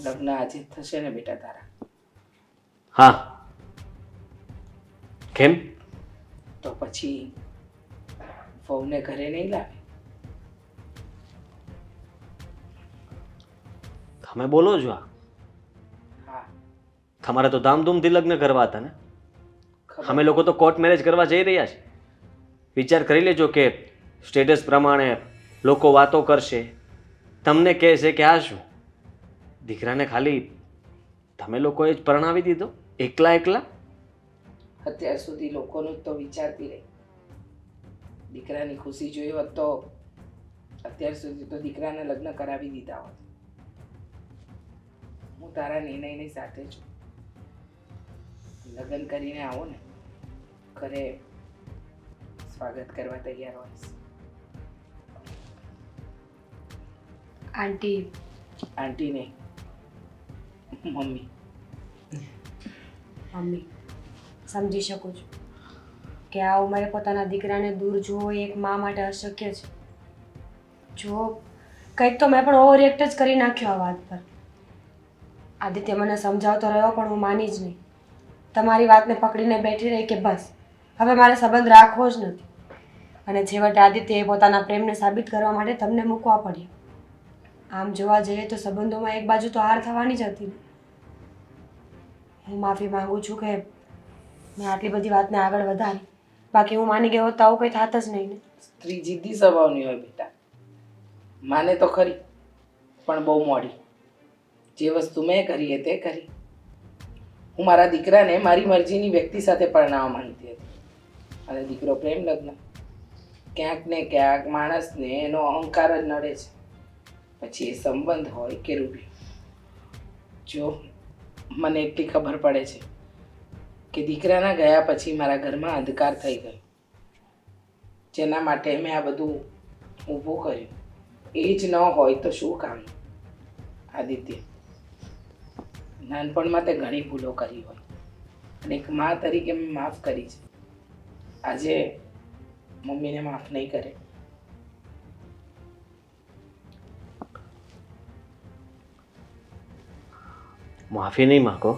લગ્ન આજે થશે ને બેટા તારા? હા. કેમ? તો પછી વહુને ઘરે નહીં લાવે? તમે બોલો છો આ? હા, તમારે તો ધામધૂમથી લગ્ન કરવા હતા ને. ખબર. અમે લોકો તો કોર્ટ મેરેજ કરવા જઈ રહ્યા છીએ. વિચાર કરી લેજો કે સ્ટેટસ પ્રમાણે લોકો વાતો કરશે, તમને કહેશે કે આ શું, દીકરાને ખાલી તમે લોકોએ જ પરણાવી દીધો એકલા એકલા. અત્યાર સુધી લોકોનું જ તો વિચારતી રહી. દીકરાની ખુશી જોઈ હોત તો અત્યાર સુધી તો દીકરાને લગ્ન કરાવી દીધા હોત. હું તારા નિર્ણયની સાથે છું. લગ્ન કરીને આવો ને ઘરે સ્વાગત કરવા તૈયાર હોઈશ. આંટી, આંટી નહીં, મમ્મી. મમ્મી સમજી શકું છું કે આ ઉંમરે પોતાના દીકરાને દૂર જોવો એ એક મા માટે અશક્ય છે. જો કંઈક તો મેં પણ ઓવર રિએક્ટ જ કરી નાખ્યો આ વાત પર. આદિત્ય મને સમજાવતો રહ્યો પણ હું માની જ નહીં. તમારી વાતને પકડીને બેઠી રહી કે બસ હવે મારે સંબંધ રાખવો જ નથી. અને છેવટે આદિત્યએ પોતાના પ્રેમને સાબિત કરવા માટે તમને મૂકવા પડ્યા. આમ જોવા જઈએ તો સંબંધોમાં એક બાજુ તો હાર થવાની જ હતી. હું માફી માંગુ છું કે મેં આટલી બધી વાતને આગળ વધારી. બાકી હું માની ગયો તો આવું કંઈ થાત જ નહીં ને. સ્ત્રી જિદ્દી સ્વભાવની હોય બેટા. માને તો ખરી પણ બહુ મોડી. જે વસ્તુ મેં કરી એ તે કરી. હું મારા દીકરાને મારી મરજીની વ્યક્તિ સાથે પરણાવવા માંગતી હતી અને દીકરો પ્રેમ લગ્ન. ક્યાંક ને ક્યાંક માણસને એનો અહંકાર જ નડે છે. પછી એ સંબંધ હોય કે રૂપિયો. જો મને એટલી ખબર પડે છે કે દીકરાના ગયા પછી મારા ઘરમાં અંધકાર થઈ ગયો. જેના માટે મેં આ બધું ઊભું કર્યું. એ જ ન હોય તો શું કામ? આદિત્ય, નાનપણમાં તે ઘણી ભૂલો કરી હોય અને એક મા તરીકે મેં માફ કરી છે. આજે મમ્મીને માફ નહીં કરે. માફી નહીં માગો,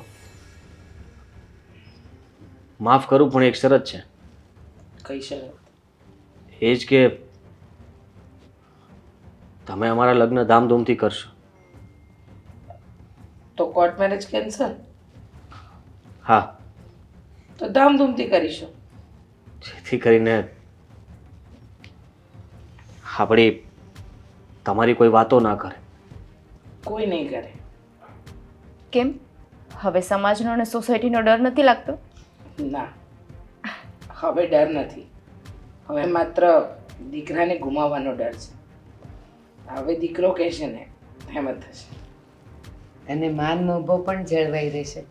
માફ કરું, પણ એક શરત છે. કઈ શરત? એ જ કે તમે અમારા લગ્ન ધામધૂમથી કરશો. તો કોર્ટ મેરેજ કેન્સલ? હા, તો ધામધૂમથી કરીશું. જેથી કરીને આપણી તમારી કોઈ વાતો ના કરે. કોઈ નહીં કરે. કેમ? હવે સમાજનો અને સોસાયટીનો ડર નથી લાગતો? ના, હવે ડર નથી. હવે માત્ર દીકરાને ગુમાવવાનો ડર છે. હવે દીકરો કહેશે ને એમ જ થશે. અને માન મોભો પણ જળવાઈ રહેશે.